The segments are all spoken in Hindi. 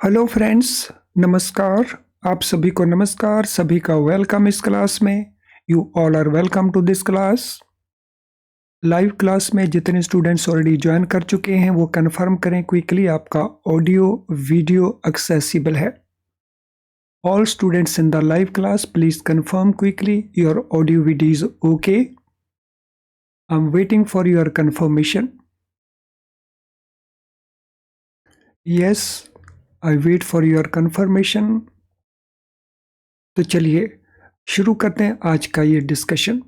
हेलो फ्रेंड्स, नमस्कार। आप सभी को नमस्कार, सभी का वेलकम इस क्लास में। You all are welcome to this class. Live class में जितने स्टूडेंट्स ऑलरेडी ज्वाइन कर चुके हैं वो कंफर्म करें क्विकली, आपका ऑडियो वीडियो एक्सेसिबल है। All students in the live class please confirm quickly your audio video is okay. I am waiting for your confirmation. Yes, I wait for your confirmation. तो चलिए शुरू करते हैं आज का ये डिस्कशन।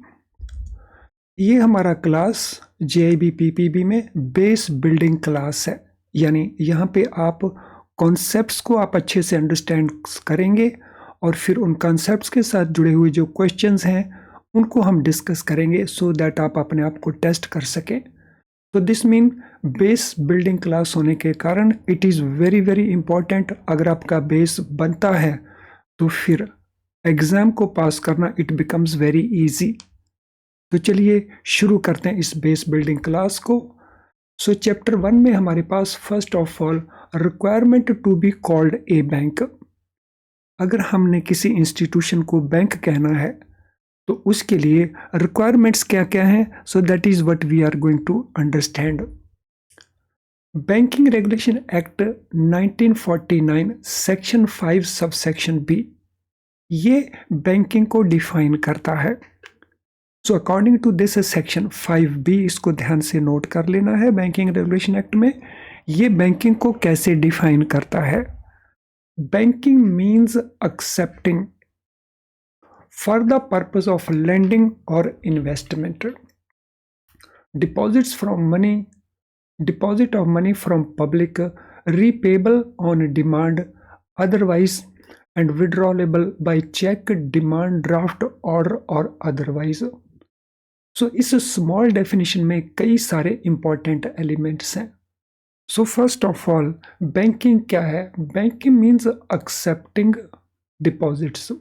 ये हमारा क्लास JIB PPB में बेस बिल्डिंग क्लास है, यानी यहाँ पे आप कॉन्सेप्ट्स को आप अच्छे से अंडरस्टैंड करेंगे और फिर उन कॉन्सेप्ट्स के साथ जुड़े हुए जो क्वेश्चंस हैं उनको हम डिस्कस करेंगे सो दैट आप अपने आप को टेस्ट कर सकें। तो this mean base building class होने के कारण it is very very important. अगर आपका बेस बनता है तो फिर एग्ज़ाम को पास करना इट बिकम्स वेरी ईजी। तो चलिए शुरू करते हैं इस बेस बिल्डिंग क्लास को। सो चैप्टर 1 में हमारे पास first of all requirement to be called a bank. अगर हमने किसी इंस्टीट्यूशन को बैंक कहना है तो उसके लिए रिक्वायरमेंट्स क्या क्या हैं, so that is what we are going to understand. Banking regulation act 1949 section 5 subsection B ये बैंकिंग को डिफाइन करता है। So according to this section 5B, इसको ध्यान से नोट कर लेना है। बैंकिंग रेगुलेशन एक्ट में ये बैंकिंग को कैसे डिफाइन करता है। Banking means accepting for the purpose of lending और investment deposit of money from public, repayable on demand, otherwise and withdrawable by cheque, demand draft order और अदरवाइज। सो इस स्मॉल डेफिनेशन में कई सारे इंपॉर्टेंट एलिमेंट्स हैं। So first of all banking क्या है? Banking means accepting deposits.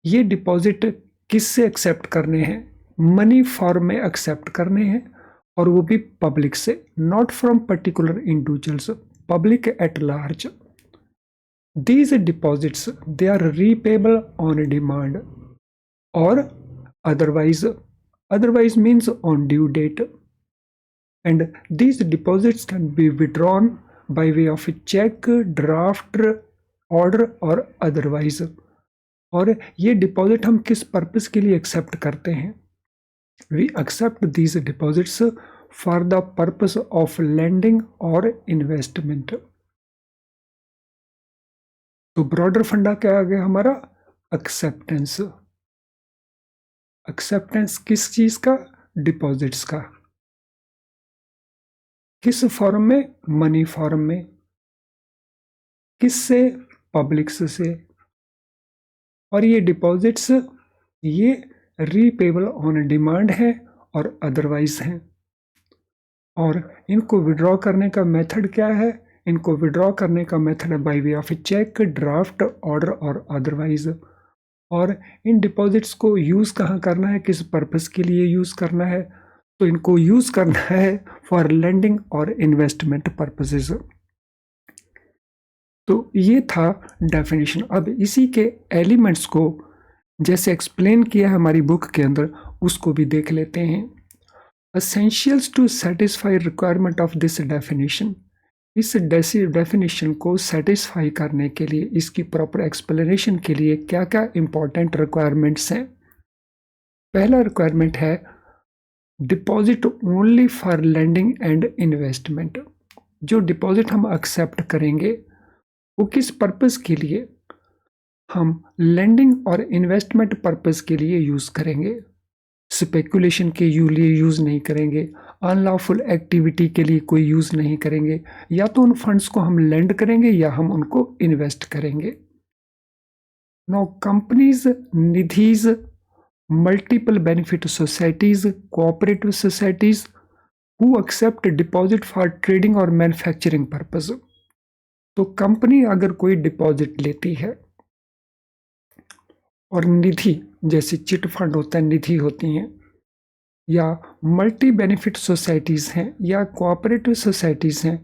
ये डिपॉजिट किससे एक्सेप्ट करने हैं? मनी फॉर्म में एक्सेप्ट करने हैं और वो भी पब्लिक से, not from particular individuals, public at large. These deposits they are repayable on demand or otherwise means on due date, and these deposits can be withdrawn by way of a check, draft, order और otherwise। और ये डिपॉजिट हम किस पर्पस के लिए एक्सेप्ट करते हैं? We accept these deposits for the purpose of lending or investment। तो ब्रॉडर फंडा क्या आ गया हमारा? एक्सेप्टेंस। एक्सेप्टेंस किस चीज का? डिपॉजिट्स का। किस फॉर्म में? मनी फॉर्म में। किससे? पब्लिक से। और ये डिपॉजिट्स ये रीपेबल ऑन डिमांड है और अदरवाइज हैं। और इनको विड्रॉ करने का मेथड क्या है? इनको विड्रॉ करने का मेथड है by way of cheque, draft, order और अदरवाइज। और इन डिपॉजिट्स को यूज़ कहाँ करना है, किस पर्पस के लिए यूज़ करना है? तो इनको यूज़ करना है फॉर लेंडिंग और इन्वेस्टमेंट पर्पसेस। तो ये था डेफिनेशन। अब इसी के एलिमेंट्स को जैसे एक्सप्लेन किया है हमारी बुक के अंदर, उसको भी देख लेते हैं। Essentials to satisfy requirement of this definition. इस डेफिनेशन को सेटिस्फाई करने के लिए, इसकी प्रॉपर एक्सप्लेनेशन के लिए क्या क्या इंपॉर्टेंट रिक्वायरमेंट्स हैं? पहला रिक्वायरमेंट है deposit only for lending and investment. जो डिपॉजिट हम एक्सेप्ट करेंगे वो किस पर्पस के लिए? हम लेंडिंग और इन्वेस्टमेंट पर्पस के लिए यूज़ करेंगे। स्पेकुलेशन के लिए यूज़ नहीं करेंगे, अनलॉफुल एक्टिविटी के लिए कोई यूज़ नहीं करेंगे। या तो उन फंड्स को हम लेंड करेंगे या हम उनको इन्वेस्ट करेंगे। No companies, Nidhis, multiple benefit societies, cooperative societies who accept deposit for trading और मैन्युफैक्चरिंग पर्पस। तो कंपनी अगर कोई डिपॉजिट लेती है और निधि जैसे चिट फंड होता है, निधि होती हैं, या मल्टी बेनिफिट सोसाइटीज़ हैं या कोऑपरेटिव सोसाइटीज़ हैं,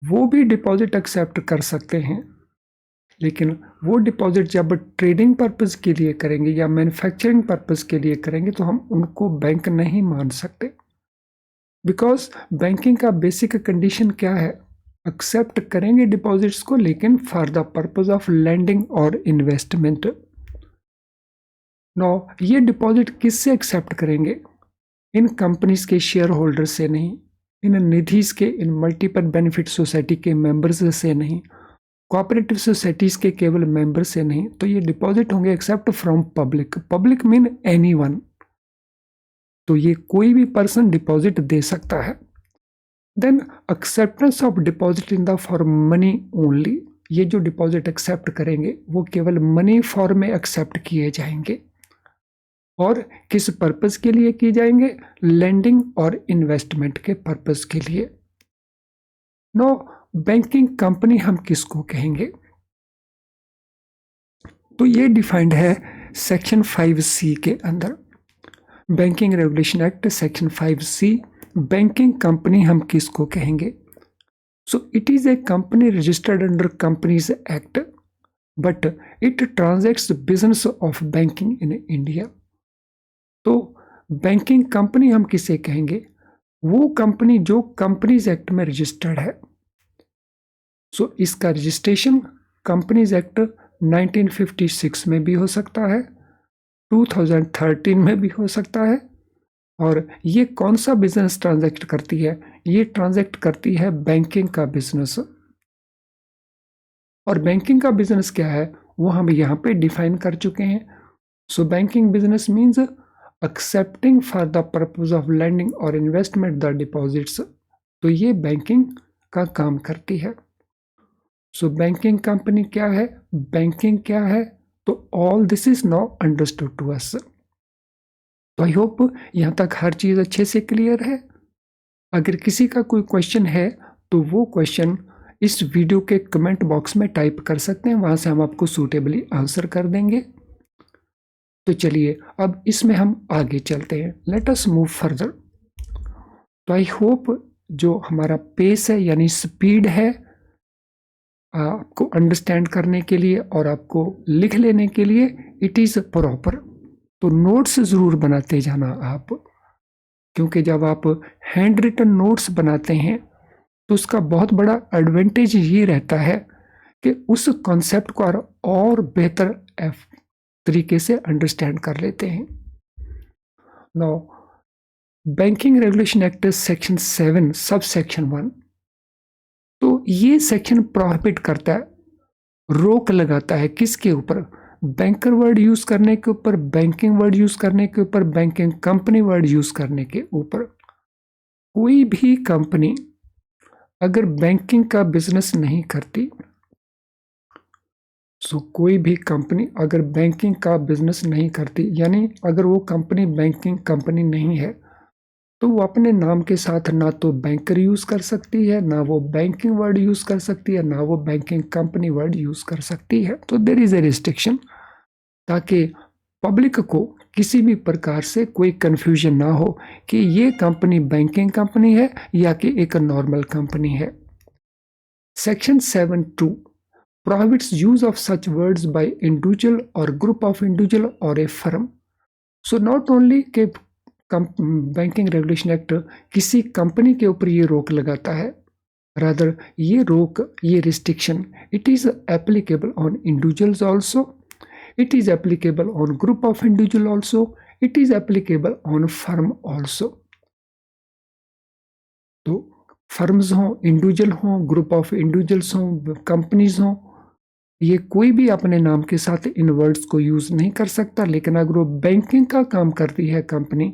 वो भी डिपॉजिट एक्सेप्ट कर सकते हैं, लेकिन वो डिपॉजिट जब ट्रेडिंग पर्पस के लिए करेंगे या मैन्युफैक्चरिंग पर्पस के लिए करेंगे तो हम उनको बैंक नहीं मान सकते, बिकॉज बैंकिंग का बेसिक कंडीशन क्या है, एक्सेप्ट करेंगे डिपॉजिट्स को लेकिन for the purpose of lending और इन्वेस्टमेंट। नो, ये डिपॉजिट किससे एक्सेप्ट करेंगे? इन कंपनीज के शेयर होल्डर से नहीं, इन निधीज के, इन मल्टीपल बेनिफिट सोसाइटी के मेंबर्स से नहीं, कोऑपरेटिव सोसाइटीज के केवल मेंबर से नहीं, तो ये डिपॉजिट होंगे accept from public. Public mean anyone, तो ये कोई भी पर्सन डिपॉजिट दे सकता है। Then acceptance of deposit in the for money only, ये जो डिपॉजिट एक्सेप्ट करेंगे वो केवल मनी फॉर्म में एक्सेप्ट किए जाएंगे। और किस पर्पस के लिए किए जाएंगे? लैंडिंग और इन्वेस्टमेंट के पर्पस के लिए। नो, बैंकिंग कंपनी हम किसको कहेंगे? तो ये डिफाइंड है सेक्शन 5C के अंदर, banking regulation act section 5C। Banking company हम किसको कहेंगे? So it is a company registered under companies act, but it transacts business of banking in India. तो बैंकिंग कंपनी हम किसे कहेंगे? वो कंपनी जो कंपनीज एक्ट में रजिस्टर्ड है। सो इसका रजिस्ट्रेशन कंपनीज एक्ट 1956 में भी हो सकता है, 2013 में भी हो सकता है। और ये कौन सा बिजनेस ट्रांजैक्ट करती है? ये ट्रांजैक्ट करती है बैंकिंग का बिजनेस। और बैंकिंग का बिजनेस क्या है वो हम यहाँ पे डिफाइन कर चुके हैं। So banking business means accepting for the purpose of lending और इन्वेस्टमेंट द डिपॉजिट्स। तो ये बैंकिंग का काम करती है। सो बैंकिंग कंपनी क्या है, बैंकिंग क्या है, तो all this is now understood to us. तो आई होप यहाँ तक हर चीज़ अच्छे से क्लियर है। अगर किसी का कोई क्वेश्चन है तो वो क्वेश्चन इस वीडियो के कमेंट बॉक्स में टाइप कर सकते हैं, वहाँ से हम आपको सूटेबली आंसर कर देंगे। तो चलिए अब इसमें हम आगे चलते हैं, लेट अस मूव फर्दर। तो आई होप जो हमारा पेस है यानी स्पीड है आपको अंडरस्टैंड करने के लिए और आपको लिख लेने के लिए इट इज़ प्रॉपर। तो नोट्स ज़रूर बनाते जाना आप, क्योंकि जब आप हैंड रिटन नोट्स बनाते हैं तो उसका बहुत बड़ा एडवांटेज ये रहता है कि उस कॉन्सेप्ट को और बेहतर तरीके से अंडरस्टैंड कर लेते हैं। Now banking regulation act section 7 sub section 1, तो ये सेक्शन प्रोहिबिट करता है, रोक लगाता है किसके ऊपर? बैंकर वर्ड यूज करने के ऊपर, बैंकिंग वर्ड यूज करने के ऊपर, बैंकिंग कंपनी वर्ड यूज करने के ऊपर। कोई भी कंपनी अगर बैंकिंग का बिजनेस नहीं करती, कोई भी कंपनी अगर बैंकिंग का बिजनेस नहीं करती, यानी अगर वो कंपनी बैंकिंग कंपनी नहीं है, तो वो अपने नाम के साथ ना तो बैंकर यूज कर सकती है, ना वो बैंकिंग वर्ड यूज कर सकती है, ना वो बैंकिंग कंपनी वर्ड यूज कर सकती है। तो देयर इज ए रिस्ट्रिक्शन, ताकि पब्लिक को किसी भी प्रकार से कोई कंफ्यूजन ना हो कि ये कंपनी बैंकिंग कंपनी है या कि एक नॉर्मल कंपनी है। Section 7(2) prohibits use of such words by individual or group of individual or a firm. So not only के बैंकिंग रेगुलेशन एक्ट किसी कंपनी के ऊपर ये रोक लगाता है, रादर ये रोक, ये restriction it is applicable on individuals also, it is applicable on group of individual also, it is applicable on firm also. तो फर्म्स हों, इंडिविजुअल हों, ग्रुप ऑफ इंडिविजुअल्स हों, कंपनीज हों, ये कोई भी अपने नाम के साथ इन वर्ड्स को यूज नहीं कर सकता। लेकिन अगर वो बैंकिंग का काम करती है कंपनी,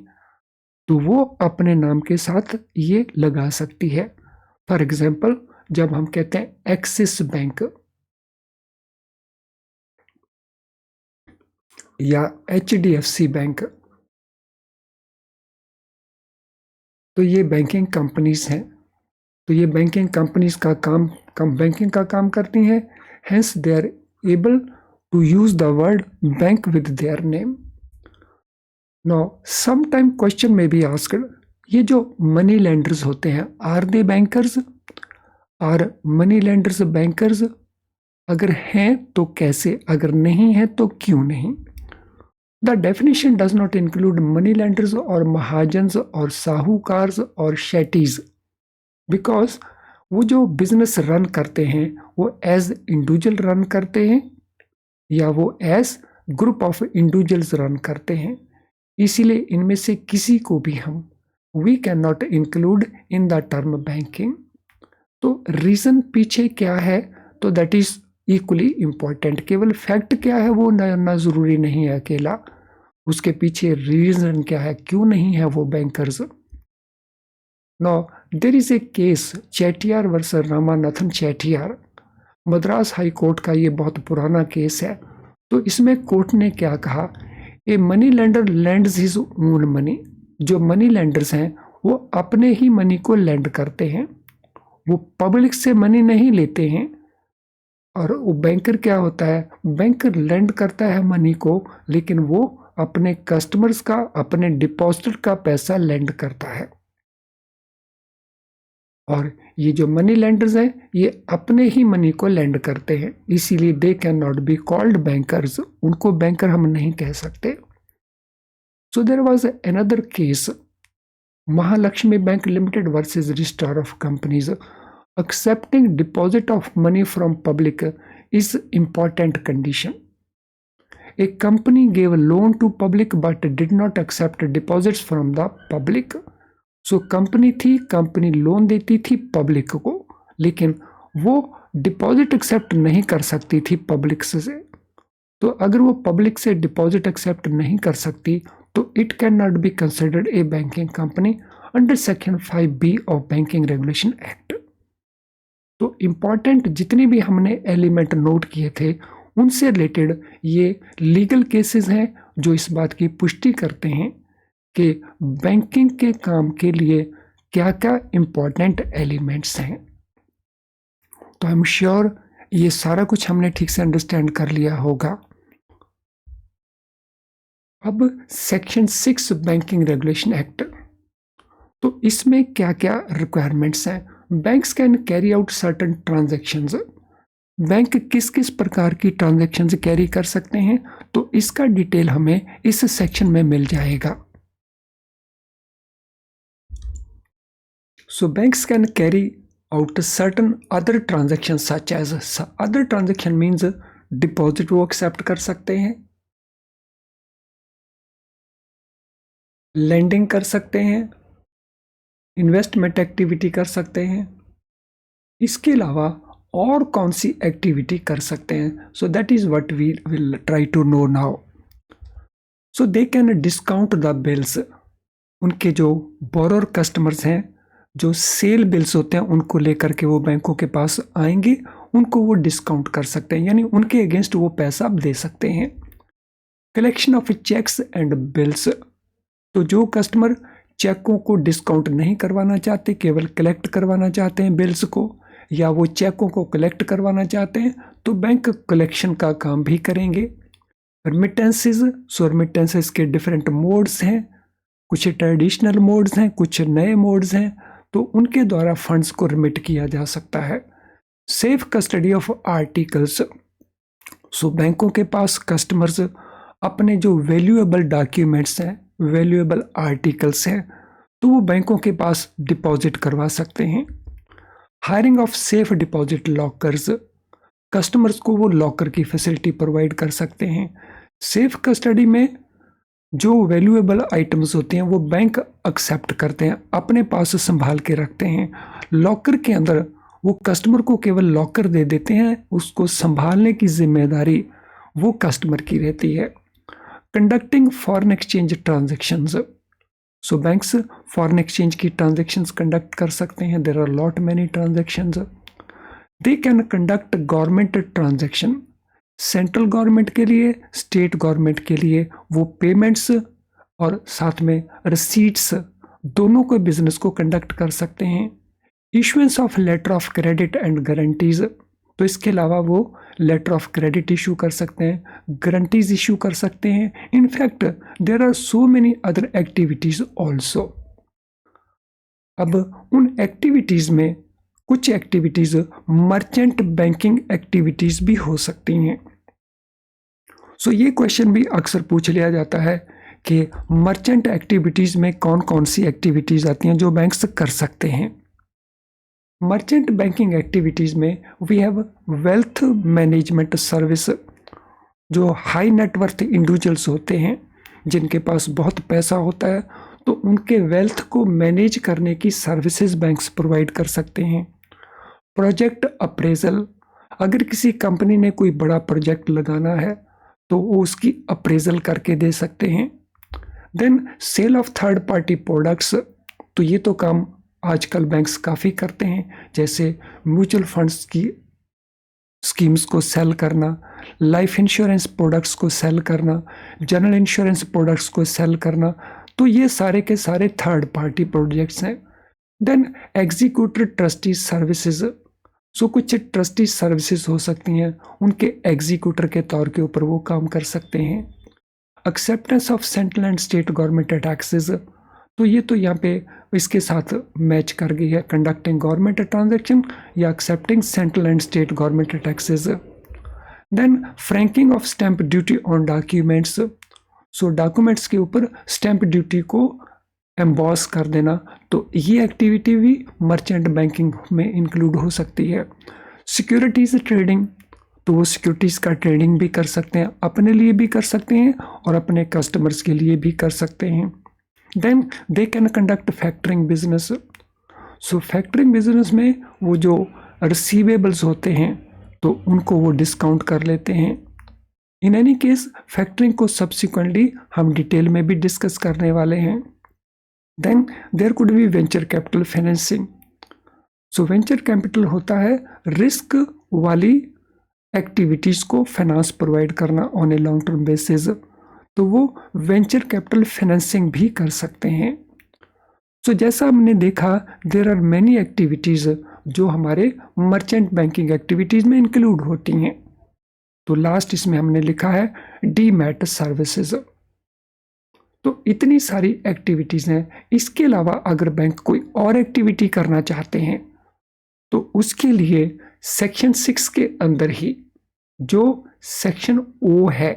तो वो अपने नाम के साथ ये लगा सकती है। फॉर एग्जाम्पल जब हम कहते हैं एक्सिस बैंक या HDFC बैंक, तो ये बैंकिंग कंपनीज हैं। तो ये बैंकिंग कंपनीज का काम बैंकिंग का काम करती हैं, hence they are able to use the word bank with their name. Now some time question में बी आस्क्ड, ये जो मनी लेंडर्स होते हैं are they bankers? Are money lenders bankers? अगर हैं तो कैसे, अगर नहीं है तो क्यों नहीं? The definition does not include money lenders और महाजन्स और साहूकार्स और शेटीज, बिकॉज वो जो बिजनेस रन करते हैं वो एज इंडिविजुअल रन करते हैं या वो as group of individuals run करते हैं, इसीलिए इनमें से किसी को भी हम we can not include in the term banking. तो रीजन पीछे क्या है, तो दैट इज इक्वली इंपॉर्टेंट। केवल फैक्ट क्या है वो ना जरूरी नहीं है अकेला, उसके पीछे रीजन क्या है, क्यों नहीं है वो bankers. No there is a case Chettiar versus Ramanathan Chettiar, Madras high court का ये बहुत पुराना केस है। तो इसमें कोर्ट ने क्या कहा, a money lender lends his own money, जो मनी लेंडर्स हैं वो अपने ही मनी को लैंड करते हैं, वो पब्लिक से मनी नहीं लेते हैं। और वो बैंकर क्या होता है, बैंकर लैंड करता है मनी को, लेकिन वो अपने कस्टमर्स का, अपने डिपॉजिटर का पैसा लैंड करता है। और ये जो मनी लेंडर्स हैं ये अपने ही मनी को लैंड करते हैं, इसीलिए they can not be called bankers, उनको बैंकर हम नहीं कह सकते। So there was another case, Mahalakshmi bank limited versus registrar of companies. Accepting deposit of money from public is important condition. A company gave a loan to public but did not accept deposits from the public. So company थी, कंपनी लोन देती थी पब्लिक को, लेकिन वो डिपॉजिट एक्सेप्ट नहीं कर सकती थी पब्लिक से। तो अगर वो पब्लिक से डिपॉजिट एक्सेप्ट नहीं कर सकती तो it can not B considered A banking company under section 5B of banking regulation act. तो इंपॉर्टेंट जितने भी हमने एलिमेंट नोट किए थे उनसे रिलेटेड ये लीगल केसेस हैं जो इस बात की पुष्टि करते हैं कि बैंकिंग के काम के लिए क्या क्या इंपॉर्टेंट एलिमेंट्स हैं। तो आई एम श्योर ये सारा कुछ हमने ठीक से अंडरस्टैंड कर लिया होगा। अब सेक्शन 6 बैंकिंग रेगुलेशन एक्ट, तो इसमें क्या क्या रिक्वायरमेंट्स हैं। Banks can carry out certain transactions, bank किस किस प्रकार की ट्रांजैक्शंस कैरी कर सकते हैं, तो इसका डिटेल हमें इस सेक्शन में मिल जाएगा। So banks can carry out certain other transaction such as, other transaction means deposit वो एक्सेप्ट कर सकते हैं, लेंडिंग कर सकते हैं, इन्वेस्टमेंट एक्टिविटी कर सकते हैं, इसके अलावा और कौन सी एक्टिविटी कर सकते हैं। So that is what we will try to know now. So they can discount the bills, उनके जो बोरोर कस्टमर्स हैं, जो सेल बिल्स होते हैं उनको लेकर के वो बैंकों के पास आएंगे, उनको वो डिस्काउंट कर सकते हैं, यानी उनके अगेंस्ट वो पैसा दे सकते हैं। Collection of cheques and bills, तो जो कस्टमर चेकों को डिस्काउंट नहीं करवाना चाहते, केवल कलेक्ट करवाना चाहते हैं बिल्स को, या वो चेकों को कलेक्ट करवाना चाहते हैं, तो बैंक कलेक्शन का काम भी करेंगे। रेमिटेंसेस, सो रेमिटेंसेस के डिफरेंट मोड्स हैं, कुछ ट्रेडिशनल मोड्स हैं, कुछ नए मोड्स हैं, तो उनके द्वारा फंड्स को रिमिट किया जा सकता है। सेफ कस्टडी ऑफ आर्टिकल्स, सो बैंकों के पास कस्टमर्स अपने जो वैल्यूएबल डॉक्यूमेंट्स हैं, वैल्यूएबल आर्टिकल्स हैं, तो वो बैंकों के पास डिपॉजिट करवा सकते हैं। Hiring of safe deposit lockers, customers को वो लॉकर की फैसिलिटी प्रोवाइड कर सकते हैं। सेफ कस्टडी में जो वैल्यूएबल आइटम्स होते हैं वो बैंक एक्सेप्ट करते हैं, अपने पास संभाल के रखते हैं। लॉकर के अंदर वो कस्टमर को केवल लॉकर दे देते हैं, उसको संभालने की जिम्मेदारी वो कस्टमर की रहती है। Conducting foreign exchange transactions, so banks foreign exchange की ट्रांजैक्शंस कंडक्ट कर सकते हैं। There are lot many transactions. They can conduct government transaction, central government के लिए, स्टेट गवर्नमेंट के लिए वो पेमेंट्स और साथ में रिसीट्स दोनों को बिजनेस को कंडक्ट कर सकते हैं। Issuance of letter of credit and guarantees, तो इसके अलावा वो लेटर ऑफ क्रेडिट इशू कर सकते हैं, गारंटीज इशू कर सकते हैं। In fact there are so many other activities also. अब उन एक्टिविटीज में कुछ एक्टिविटीज मर्चेंट बैंकिंग एक्टिविटीज भी हो सकती हैं। सो ये क्वेश्चन भी अक्सर पूछ लिया जाता है कि मर्चेंट एक्टिविटीज में कौन कौन सी एक्टिविटीज आती हैं जो बैंक्स कर सकते हैं। मर्चेंट बैंकिंग एक्टिविटीज में we have wealth management service. जो हाई नेटवर्थ इंडिविजुअल्स होते हैं जिनके पास बहुत पैसा होता है, तो उनके वेल्थ को मैनेज करने की सर्विसेज बैंक्स प्रोवाइड कर सकते हैं। प्रोजेक्ट अप्रेजल, अगर किसी कंपनी ने कोई बड़ा प्रोजेक्ट लगाना है तो वो उसकी अप्रेजल करके दे सकते हैं। Then sale of third party products, तो ये तो काम आजकल बैंक्स काफ़ी करते हैं, जैसे म्यूचुअल फंड्स की स्कीम्स को सेल करना, लाइफ इंश्योरेंस प्रोडक्ट्स को सेल करना, जनरल इंश्योरेंस प्रोडक्ट्स को सेल करना, तो ये सारे के सारे थर्ड पार्टी प्रोजेक्ट्स हैं। देन एग्जीक्यूटिव ट्रस्टी सर्विसेज, सो कुछ ट्रस्टी सर्विसेज हो सकती हैं, उनके एग्जीक्यूटर के तौर के ऊपर वो काम कर सकते हैं। Acceptance of central and state government taxes, तो ये तो यहाँ पे इसके साथ मैच कर गई है, कंडक्टिंग गवर्नमेंट ट्रांजैक्शन या accepting central and state government taxes. Then franking of stamp duty on documents, so documents के ऊपर स्टैंप ड्यूटी को एम्बॉस कर देना, तो ये एक्टिविटी भी मर्चेंट बैंकिंग में इंक्लूड हो सकती है। सिक्योरिटीज ट्रेडिंग, तो वो सिक्योरिटीज़ का ट्रेडिंग भी कर सकते हैं, अपने लिए भी कर सकते हैं और अपने कस्टमर्स के लिए भी कर सकते हैं। Then they can conduct factoring business, so factoring business में वो जो रिसीवेबल्स होते हैं तो उनको वो डिस्काउंट कर लेते हैं। इन एनी केस फैक्टरिंग को सब्सिक्वेंटली हम डिटेल में भी डिस्कस करने वाले हैं। Then there could be venture capital financing, so venture capital होता है रिस्क वाली एक्टिविटीज़ को फाइनेंस प्रोवाइड करना on a long term basis, तो वो वेंचर कैपिटल फाइनेंसिंग भी कर सकते हैं। सो जैसा हमने देखा देयर आर मैनी एक्टिविटीज़ जो हमारे मर्चेंट बैंकिंग एक्टिविटीज़ में इंक्लूड होती हैं। तो लास्ट इसमें हमने लिखा है डीमैट सर्विसेज। तो इतनी सारी एक्टिविटीज़ हैं। इसके अलावा अगर बैंक कोई और एक्टिविटी करना चाहते हैं तो उसके लिए सेक्शन 6 के अंदर ही जो सेक्शन ओ है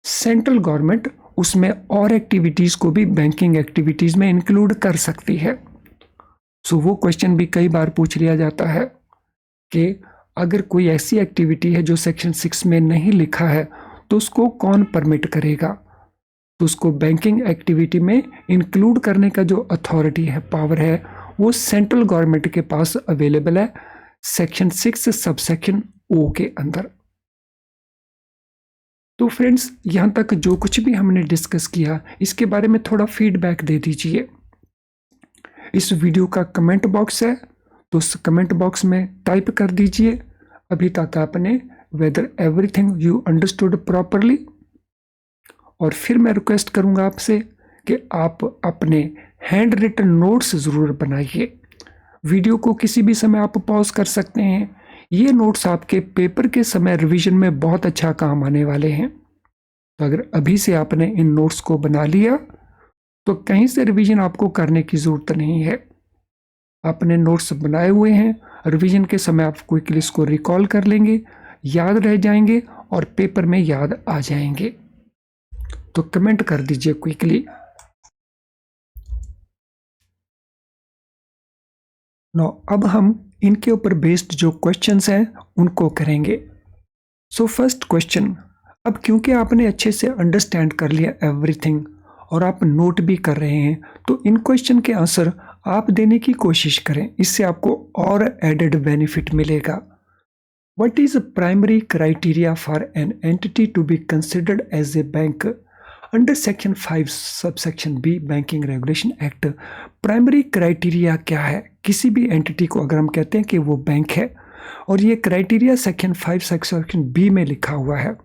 सेंट्रल गवर्नमेंट, उसमें और एक्टिविटीज़ को भी बैंकिंग एक्टिविटीज़ में इंक्लूड कर सकती है। सो वो क्वेश्चन भी कई बार पूछ लिया जाता है कि अगर कोई ऐसी एक्टिविटी है जो सेक्शन 6 में नहीं लिखा है तो उसको कौन परमिट करेगा, तो उसको बैंकिंग एक्टिविटी में इंक्लूड करने का जो अथॉरिटी है, पावर है, वो सेंट्रल गवर्नमेंट के पास अवेलेबल है सेक्शन 6 सबसेक्शन ओ के अंदर। तो फ्रेंड्स, यहाँ तक जो कुछ भी हमने डिस्कस किया इसके बारे में थोड़ा फीडबैक दे दीजिए। इस वीडियो का कमेंट बॉक्स है तो उस कमेंट बॉक्स में टाइप कर दीजिए अभी तक आपने whether everything you understood properly. और फिर मैं रिक्वेस्ट करूँगा आपसे कि आप अपने हैंड रिटन नोट्स ज़रूर बनाइए। वीडियो को किसी भी समय आप पॉज कर सकते हैं। ये नोट्स आपके पेपर के समय रिवीजन में बहुत अच्छा काम आने वाले हैं। तो अगर अभी से आपने इन नोट्स को बना लिया तो कहीं से रिवीजन आपको करने की ज़रूरत नहीं है। आपने नोट्स बनाए हुए हैं, रिवीजन के समय आप क्विकली इसको रिकॉल कर लेंगे, याद रह जाएंगे और पेपर में याद आ जाएंगे। तो कमेंट कर दीजिए क्विकली। नो अब हम इनके ऊपर बेस्ड जो क्वेश्चंस हैं उनको करेंगे। सो फर्स्ट क्वेश्चन, अब क्योंकि आपने अच्छे से अंडरस्टैंड कर लिया एवरीथिंग और आप नोट भी कर रहे हैं तो इन क्वेश्चन के आंसर आप देने की कोशिश करें, इससे आपको और एडेड बेनिफिट मिलेगा। What is primary criteria for an entity to be considered as a bank under section 5 subsection B banking regulation act? Primary criteria क्या है किसी भी एंटिटी को अगर हम कहते हैं कि वो बैंक है, और ये क्राइटेरिया सेक्शन 5 सबसेक्शन बी में लिखा हुआ है।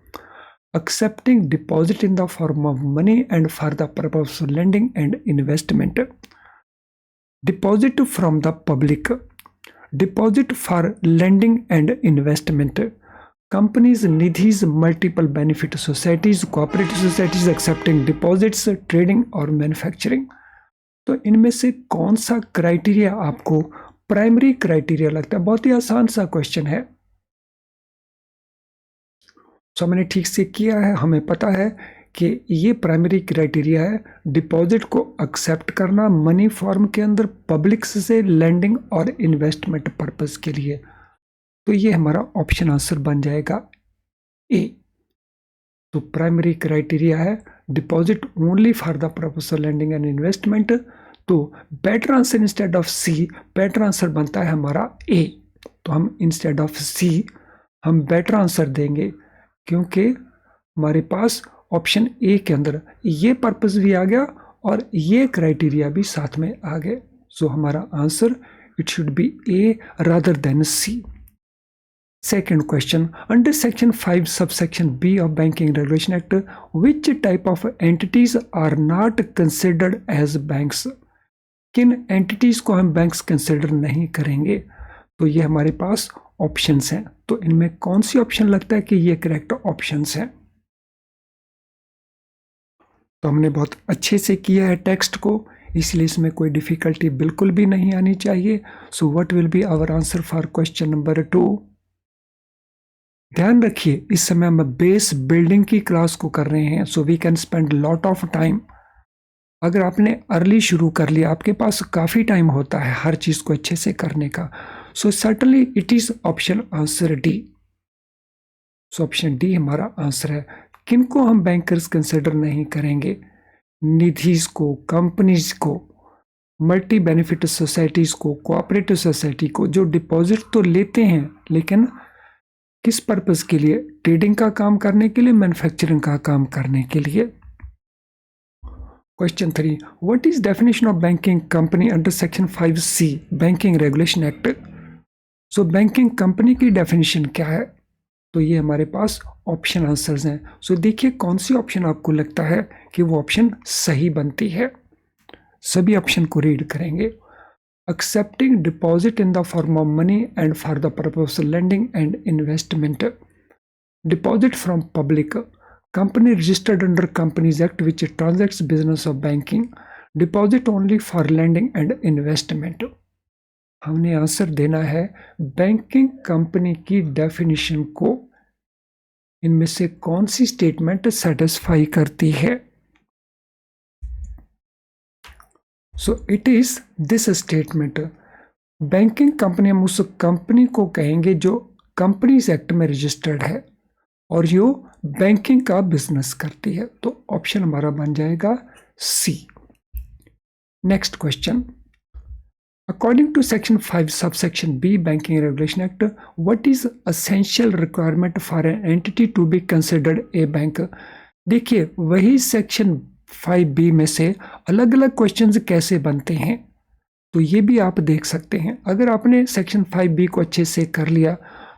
accepting deposit in the form of money and for the purpose of lending and investment, deposit from the public, deposit for lending and investment, companies, nidhis, multiple benefit societies, cooperative societies accepting deposits, trading और manufacturing। तो इनमें से कौन सा क्राइटेरिया आपको प्राइमरी क्राइटेरिया लगता है? बहुत ही आसान सा क्वेश्चन है। तो हमने ठीक से किया है, हमें पता है कि ये प्राइमरी क्राइटेरिया है, डिपॉजिट को एक्सेप्ट करना मनी फॉर्म के अंदर पब्लिक से लेंडिंग और इन्वेस्टमेंट पर्पस के लिए। तो ये हमारा ऑप्शन आंसर बन जाएगा ए। तो प्राइमरी क्राइटेरिया है deposit only for the purpose of lending and investment. तो better answer instead of C, better answer बनता है हमारा ए। तो हम इंस्टेड ऑफ सी हम बेटर आंसर देंगे, क्योंकि हमारे पास ऑप्शन ए के अंदर ये पर्पस भी आ गया और ये क्राइटेरिया भी साथ में आ गए। सो हमारा answer it should be A rather than C. Second question, under section 5 subsection B of Banking Regulation Act, which type of entities are not considered as banks? किन entities को हम banks consider नहीं करेंगे? तो ये हमारे पास options हैं। तो इनमें कौन सी option लगता है कि ये correct options हैं? तो हमने बहुत अच्छे से किया है टेक्स्ट को, इसलिए इसमें कोई डिफिकल्टी बिल्कुल भी नहीं आनी चाहिए। So what will be our answer for question number 2? ध्यान रखिए इस समय हम बेस बिल्डिंग की क्लास को कर रहे हैं, so we can spend lot of time. अगर आपने अर्ली शुरू कर लिया, आपके पास काफ़ी टाइम होता है हर चीज़ को अच्छे से करने का। So certainly it is option answer D. So option D हमारा आंसर है। किनको हम बैंकर्स कंसिडर नहीं करेंगे? निधीज को, कंपनीज को, मल्टी बेनिफिट सोसाइटीज़ को, कोऑपरेटिव सोसाइटी को, जो डिपॉजिट तो लेते हैं लेकिन किस पर्पस के लिए? ट्रेडिंग का काम करने के लिए, मैन्युफैक्चरिंग का काम करने के लिए। Question 3, what is definition of banking company under section 5C banking regulation act? So banking company की डेफिनेशन क्या है? तो ये हमारे पास ऑप्शन आंसर्स हैं। सो देखिए कौन सी ऑप्शन आपको लगता है कि वो ऑप्शन सही बनती है। सभी ऑप्शन को रीड करेंगे। Accepting deposit in the form of money and for the purpose of lending and investment. Deposit from public. Company registered under Companies Act which transacts business of banking. Deposit only for lending and investment. हमने आंसर देना है बैंकिंग कंपनी की डेफिनेशन को इनमें से कौन सी स्टेटमेंट सेटिस्फाई करती है? So it is this statement. Banking company, हम उस कंपनी को कहेंगे जो कंपनीज एक्ट में रजिस्टर्ड है और जो बैंकिंग का बिजनेस करती है। तो ऑप्शन हमारा बन जाएगा C. Next question, according to section 5 subsection B banking regulation act, what is essential requirement for an entity to be considered a bank? देखिए वही सेक्शन 5B में से अलग अलग क्वेश्चंस कैसे बनते हैं तो ये भी आप देख सकते हैं। अगर आपने सेक्शन 5B को अच्छे से कर लिया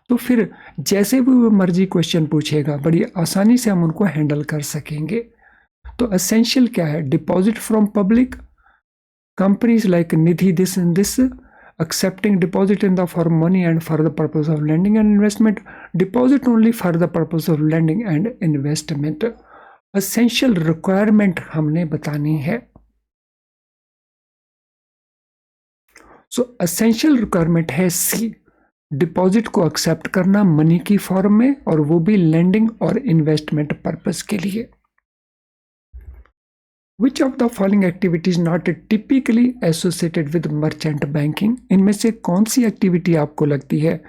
तो फिर जैसे भी वो मर्जी क्वेश्चन पूछेगा बड़ी आसानी से हम उनको हैंडल कर सकेंगे। तो एसेंशियल क्या है? Deposit from public, companies like Nidhi this and this, accepting deposit in the form money and for the purpose of lending and investment, deposit only for the purpose of lending and investment. Essential requirement हमने बतानी है। सो एसेंशियल रिक्वायरमेंट है सी, डिपॉजिट को एक्सेप्ट करना मनी की फॉर्म में और वो भी लेंडिंग और इन्वेस्टमेंट पर्पस के लिए। विच of the following activities not typically associated with merchant banking? इनमें से कौन सी एक्टिविटी आपको लगती है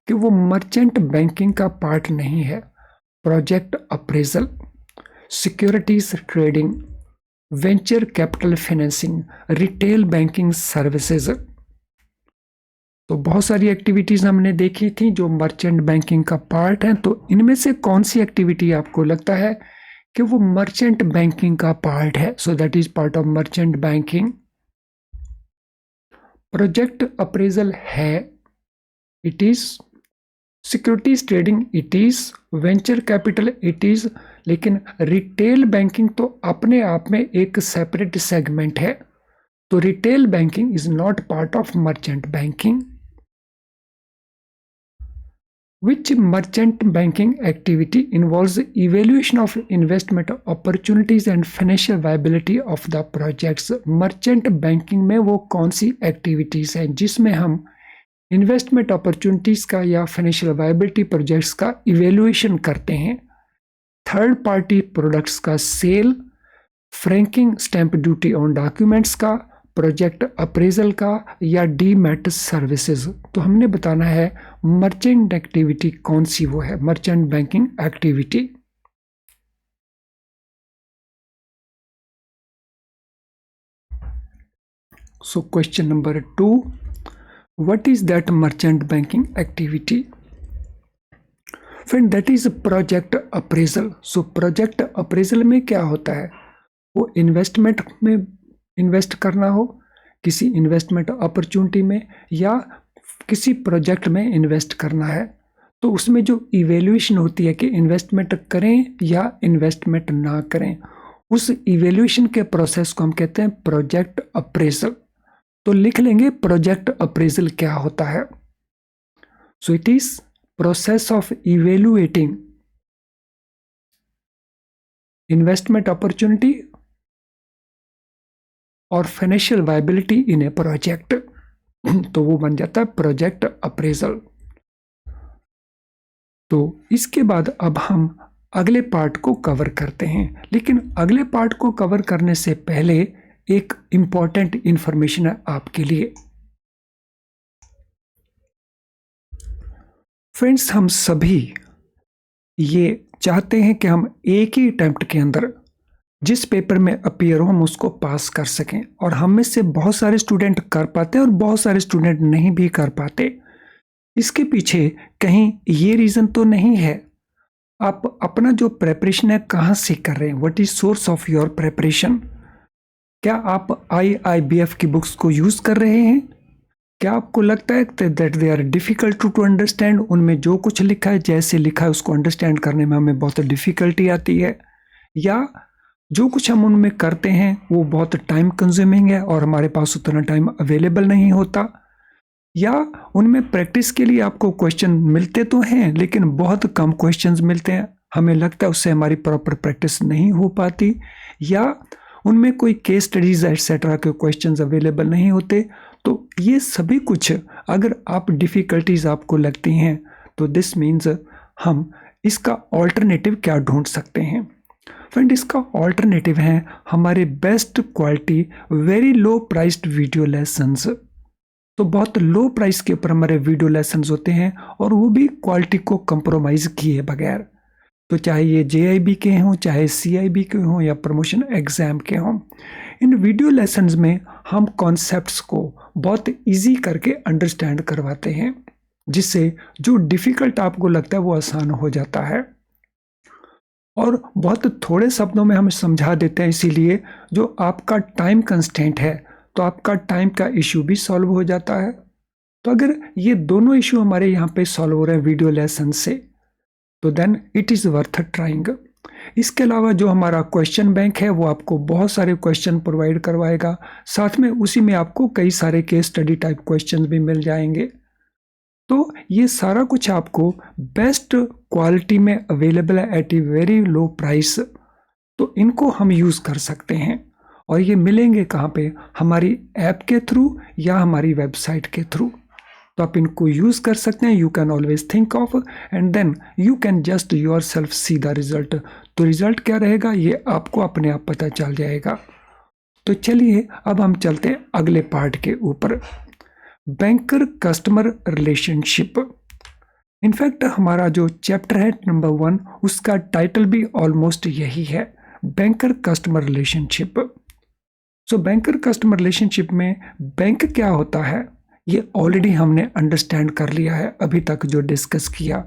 कि वो मर्चेंट बैंकिंग का पार्ट नहीं है? Project appraisal, securities trading, venture capital financing, retail banking services. तो बहुत सारी एक्टिविटीज हमने देखी थी जो मर्चेंट बैंकिंग का पार्ट है। तो इनमें से कौन सी एक्टिविटी आपको लगता है कि वो मर्चेंट बैंकिंग का पार्ट है? So that is part of merchant banking. Project appraisal है, it is. Securities trading it is, venture capital it is. लेकिन रिटेल बैंकिंग तो अपने आप में एक सेपरेट सेगमेंट है। तो retail banking is not part of merchant banking. Which merchant banking activity involves evaluation of investment opportunities and financial viability of the projects? Merchant banking में वो कौन सी एक्टिविटीज हैं जिसमें हम इन्वेस्टमेंट अपॉर्चुनिटीज का या फाइनेंशियल वायबिलिटी प्रोजेक्ट्स का इवेल्युएशन करते हैं? थर्ड पार्टी प्रोडक्ट्स का sale, franking stamp duty on documents का, प्रोजेक्ट अप्रेजल का, या डीमैट सर्विसेज। तो हमने बताना है मर्चेंट एक्टिविटी कौन सी वो है, merchant banking activity. So question number 2, what is that merchant banking activity? Friend, that is project appraisal. So project appraisal में क्या होता है? वो इन्वेस्टमेंट में इन्वेस्ट करना हो, किसी इन्वेस्टमेंट अपॉर्चुनिटी में, या किसी प्रोजेक्ट में इन्वेस्ट करना है, तो उसमें जो इवेल्युएशन होती है कि इन्वेस्टमेंट करें या इन्वेस्टमेंट ना करें, उस इवेल्युएशन के प्रोसेस को हम कहते हैं प्रोजेक्ट अप्रेजल। तो लिख लेंगे प्रोजेक्ट अप्रेजल क्या होता है। So it is process of evaluating investment opportunity और फाइनेंशियल वायबिलिटी इन ए प्रोजेक्ट। तो वो बन जाता है प्रोजेक्ट अप्रेजल। तो इसके बाद अब हम अगले पार्ट को कवर करते हैं, लेकिन अगले पार्ट को कवर करने से पहले एक इंपॉर्टेंट इंफॉर्मेशन है आपके लिए। फ्रेंड्स, हम सभी ये चाहते हैं कि हम एक ही अटेम्प्ट के अंदर जिस पेपर में अपीयर हो हम उसको पास कर सकें, और हम में से बहुत सारे स्टूडेंट कर पाते हैं और बहुत सारे स्टूडेंट नहीं भी कर पाते। इसके पीछे कहीं ये रीज़न तो नहीं है आप अपना जो प्रेपरेशन है कहाँ से कर रहे हैं, what is source of your preparation? क्या आप IIBF की बुक्स को यूज़ कर रहे हैं? क्या आपको लगता है that they are difficult to understand? उनमें जो कुछ लिखा है, जैसे लिखा है, उसको अंडरस्टैंड करने में हमें बहुत डिफ़िकल्टी आती है, या जो कुछ हम उनमें करते हैं वो बहुत टाइम कंज्यूमिंग है और हमारे पास उतना टाइम अवेलेबल नहीं होता, या उनमें प्रैक्टिस के लिए आपको क्वेश्चन मिलते तो हैं लेकिन बहुत कम क्वेश्चंस मिलते हैं, हमें लगता है उससे हमारी प्रॉपर प्रैक्टिस नहीं हो पाती, या उनमें कोई केस स्टडीज एटसेट्रा के क्वेश्चंस अवेलेबल नहीं होते। तो ये सभी कुछ अगर आप डिफ़िकल्टीज आपको लगती हैं तो दिस मीन्स हम इसका ऑल्टरनेटिव क्या ढूंढ सकते हैं? फ्रेंड, इसका ऑल्टरनेटिव है हमारे best quality very low priced video lessons. तो बहुत लो प्राइस के ऊपर हमारे वीडियो लेसन्स होते हैं और वो भी क्वालिटी को कंप्रोमाइज़ किए बगैर। तो चाहे ये JIB के हों, चाहे CIB के हों, या प्रमोशन एग्ज़ाम के हों, इन वीडियो लेसन्स में हम कॉन्सेप्ट्स को बहुत इजी करके अंडरस्टैंड करवाते हैं, जिससे जो डिफ़िकल्ट आपको लगता है वो आसान हो जाता है, और बहुत थोड़े शब्दों में हम समझा देते हैं। इसीलिए जो आपका टाइम कंस्टेंट है तो आपका टाइम का इशू भी सॉल्व हो जाता है। तो अगर ये दोनों इशू हमारे यहाँ पे सॉल्व हो रहे हैं वीडियो लेसन से, तो then it is worth trying. इसके अलावा जो हमारा क्वेश्चन बैंक है वो आपको बहुत सारे क्वेश्चन प्रोवाइड करवाएगा, साथ में उसी में आपको कई सारे केस स्टडी टाइप क्वेश्चन भी मिल जाएंगे। तो ये सारा कुछ आपको बेस्ट क्वालिटी में अवेलेबल है at a very low price. तो इनको हम यूज़ कर सकते हैं, और ये मिलेंगे कहाँ पे? हमारी ऐप के थ्रू या हमारी वेबसाइट के थ्रू। तो आप इनको यूज़ कर सकते हैं। You can always think of and then you can just yourself see the result. तो रिजल्ट क्या रहेगा ये आपको अपने आप पता चल जाएगा। तो चलिए अब हम चलते हैं अगले पार्ट के ऊपर, बैंकर कस्टमर रिलेशनशिप। इनफैक्ट हमारा जो चैप्टर है नंबर 1 उसका टाइटल भी ऑलमोस्ट यही है, बैंकर कस्टमर रिलेशनशिप। सो बैंकर कस्टमर रिलेशनशिप में बैंक क्या होता है ये ऑलरेडी हमने अंडरस्टैंड कर लिया है अभी तक जो डिस्कस किया।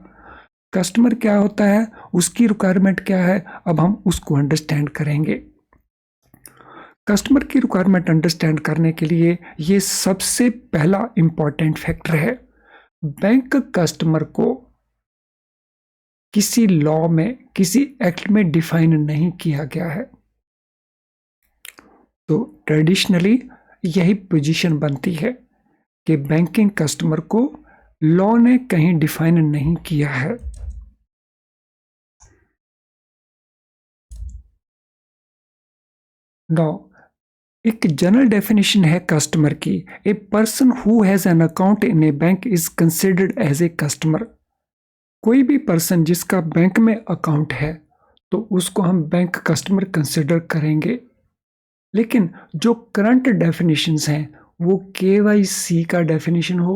कस्टमर क्या होता है, उसकी रिक्वायरमेंट क्या है, अब हम उसको अंडरस्टैंड करेंगे। कस्टमर की रिक्वायरमेंट अंडरस्टैंड करने के लिए ये सबसे पहला इंपॉर्टेंट फैक्टर है। बैंक कस्टमर को किसी लॉ में, किसी एक्ट में डिफाइन नहीं किया गया है। तो ट्रेडिशनली यही पोजीशन बनती है कि बैंकिंग कस्टमर को लॉ ने कहीं डिफाइन नहीं किया है। नौ, एक जनरल डेफिनेशन है कस्टमर की। A person who has an account in a bank is considered as a customer. कोई भी पर्सन जिसका बैंक में अकाउंट है तो उसको हम बैंक कस्टमर कंसिडर करेंगे। लेकिन जो करंट डेफिनेशंस हैं वो KYC का डेफिनेशन हो,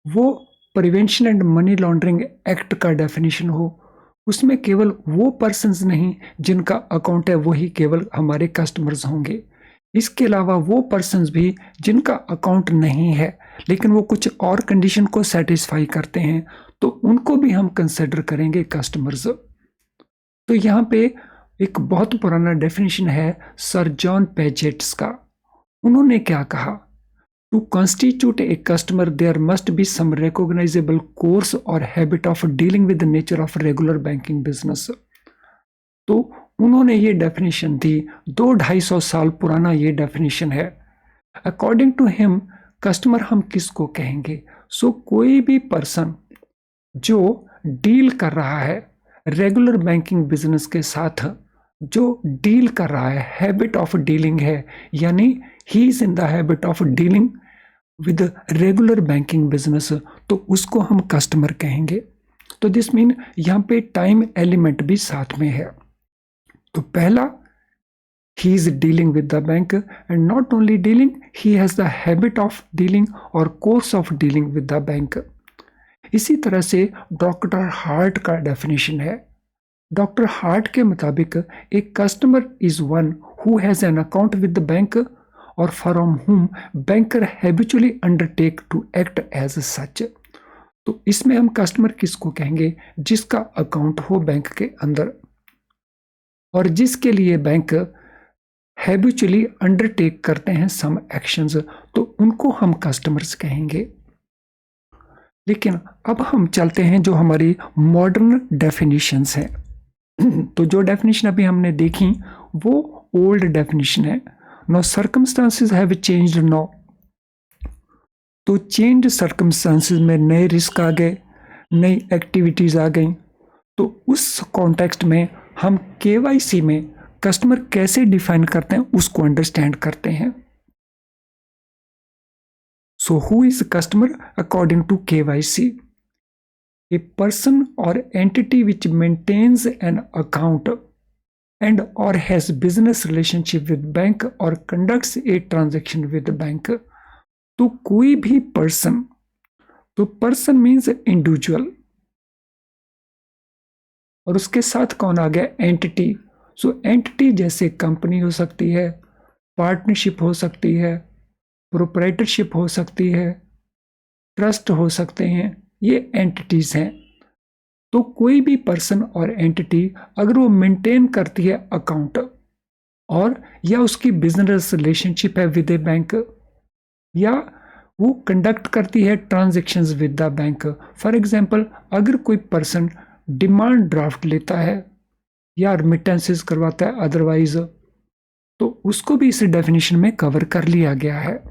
वो prevention and money laundering act का डेफिनेशन हो, उसमें केवल वो पर्सन्स नहीं जिनका अकाउंट है वही केवल हमारे कस्टमर्स होंगे। इसके अलावा वो पर्सन्स भी जिनका अकाउंट नहीं है लेकिन वो कुछ और कंडीशन को सेटिस्फाई करते हैं तो उनको भी हम कंसिडर करेंगे कस्टमर्स। तो यहाँ पे एक बहुत पुराना डेफिनेशन है सर जॉन पेजेट्स का। उन्होंने क्या कहा, to constitute a customer there must be some recognisable course or habit of dealing with the nature of regular banking business. तो उन्होंने ये डेफिनेशन दी, 200-250 साल पुराना ये डेफिनेशन है। अकॉर्डिंग टू हिम कस्टमर हम किसको कहेंगे? सो कोई भी पर्सन जो डील कर रहा है रेगुलर बैंकिंग बिजनेस के साथ, जो डील कर रहा है, हैबिट ऑफ डीलिंग है, यानी he is in the habit of dealing with regular banking business, तो उसको हम कस्टमर कहेंगे। तो दिस मीन यहाँ पे टाइम एलिमेंट भी साथ में है। तो पहला, he is dealing with the bank, and not only dealing, he has the habit of dealing or course of dealing with the bank। इसी तरह से डॉक्टर हार्ट का डेफिनेशन है। डॉक्टर हार्ट के मुताबिक एक customer is one who has an account with the bank और from whom banker habitually undertake to act as such. तो इसमें हम कस्टमर किसको कहेंगे? जिसका अकाउंट हो बैंक के अंदर और जिसके लिए बैंक हैबिचुअली अंडरटेक करते हैं सम एक्शंस, तो उनको हम कस्टमर्स कहेंगे। लेकिन अब हम चलते हैं जो हमारी मॉडर्न डेफिनेशंस हैं। तो जो डेफिनेशन अभी हमने देखी वो ओल्ड डेफिनेशन है। No circumstances have changed now. तो चेंज सर्कमस्टांसेस में नए रिस्क आ गए, नई एक्टिविटीज आ गई। तो उस कॉन्टेक्स्ट में हम KYC में कस्टमर कैसे डिफाइन करते हैं उसको अंडरस्टैंड करते हैं। So who is customer according to KYC? A person or entity which maintains an account and or has business relationship with bank or conducts a transaction with bank. तो कोई भी पर्सन, तो पर्सन मीन्स इंडिविजुअल और उसके साथ कौन आ गया? एंटिटी। सो एंटिटी जैसे कंपनी हो सकती है, पार्टनरशिप हो सकती है, प्रोप्राइटरशिप हो सकती है, ट्रस्ट हो सकते हैं, ये एंटिटीज हैं। तो कोई भी पर्सन और एंटिटी अगर वो मेंटेन करती है अकाउंट और या उसकी बिजनेस रिलेशनशिप है विद ए बैंक या वो कंडक्ट करती है transactions with the bank. For example अगर कोई पर्सन डिमांड ड्राफ्ट लेता है या रिमिटेंसेस करवाता है अदरवाइज, तो उसको भी इस डेफिनेशन में कवर कर लिया गया है।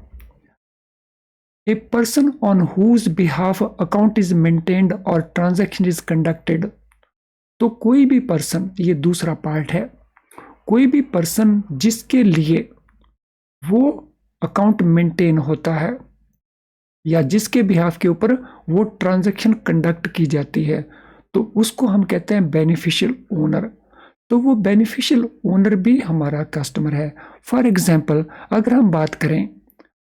A person on whose behalf account is maintained और ट्रांजैक्शन इज कंडक्टेड। तो कोई भी पर्सन, ये दूसरा पार्ट है, कोई भी पर्सन जिसके लिए वो अकाउंट मेंटेन होता है या जिसके बिहाफ के ऊपर वो ट्रांजैक्शन कंडक्ट की जाती है, तो उसको हम कहते हैं बेनिफिशियल ओनर। तो वो बेनिफिशियल ओनर भी हमारा कस्टमर है। फॉर एग्जाम्पल अगर हम बात करें,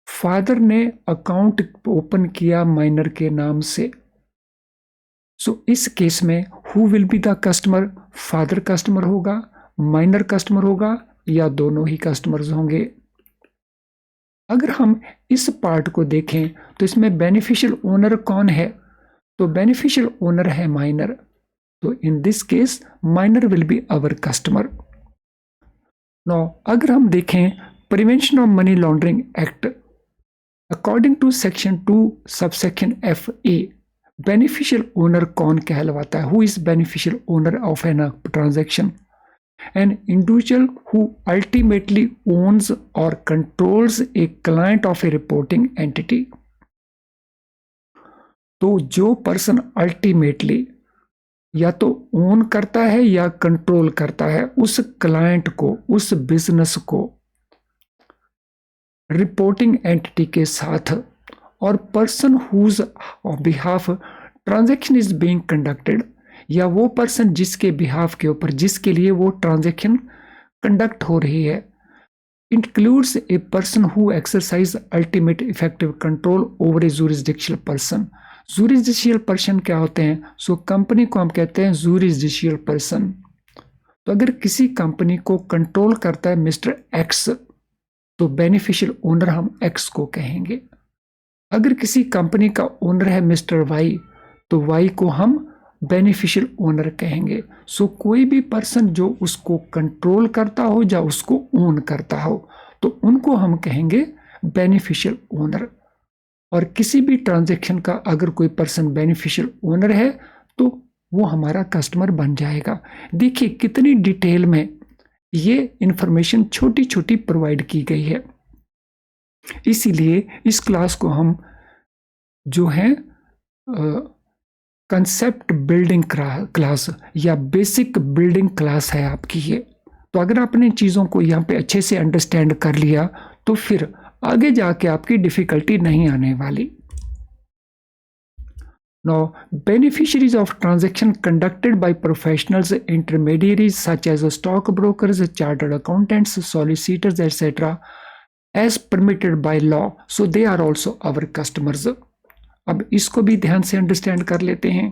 फादर ने अकाउंट ओपन किया माइनर के नाम से, सो इस केस में who will be the customer? Father customer होगा, माइनर कस्टमर होगा या दोनों ही कस्टमर्स होंगे? अगर हम इस पार्ट को देखें तो इसमें बेनिफिशियल ओनर कौन है? तो बेनिफिशियल ओनर है माइनर। तो in this case minor will be our customer. Now अगर हम देखें prevention of money laundering act, according to section 2 subsection FA, beneficial owner कौन कहलवाता है? Who is beneficial owner of an transaction? An individual who ultimately owns or controls a client of a reporting entity। तो जो पर्सन अल्टीमेटली या तो ओन करता है या कंट्रोल करता है उस क्लाइंट को, उस बिजनेस को रिपोर्टिंग एंटिटी के साथ, और person whose behalf transaction is being conducted, या वो पर्सन जिसके बिहाफ के ऊपर, जिसके लिए वो ट्रांजैक्शन कंडक्ट हो रही है, includes a person who exercise ultimate effective control over a jurisdictional person. jurisdictional person क्या होते हैं? सो कंपनी को हम कहते हैं jurisdictional person. तो अगर किसी कंपनी को कंट्रोल करता है मिस्टर एक्स, तो बेनिफिशियल ओनर हम एक्स को कहेंगे। अगर किसी कंपनी का ओनर है मिस्टर वाई, तो वाई को हम बेनिफिशियल ओनर कहेंगे। सो कोई भी पर्सन जो उसको कंट्रोल करता हो या उसको ओन करता हो, तो उनको हम कहेंगे बेनिफिशियल ओनर। और किसी भी ट्रांजैक्शन का अगर कोई पर्सन बेनिफिशियल ओनर है तो वो हमारा कस्टमर बन जाएगा। देखिए कितनी डिटेल में ये इंफॉर्मेशन छोटी छोटी प्रोवाइड की गई है। इसीलिए इस क्लास को हम जो है कंसेप्ट बिल्डिंग क्लास या बेसिक बिल्डिंग क्लास है आपकी ये। तो अगर आपने चीज़ों को यहाँ पे अच्छे से अंडरस्टैंड कर लिया तो फिर आगे जाके आपकी डिफिकल्टी नहीं आने वाली। Now, beneficiaries of transaction conducted by professionals, intermediaries such as stockbrokers, chartered accountants, solicitors, etc., as permitted by law, so they are also our customers. अब इसको भी ध्यान से अंडरस्टैंड कर लेते हैं।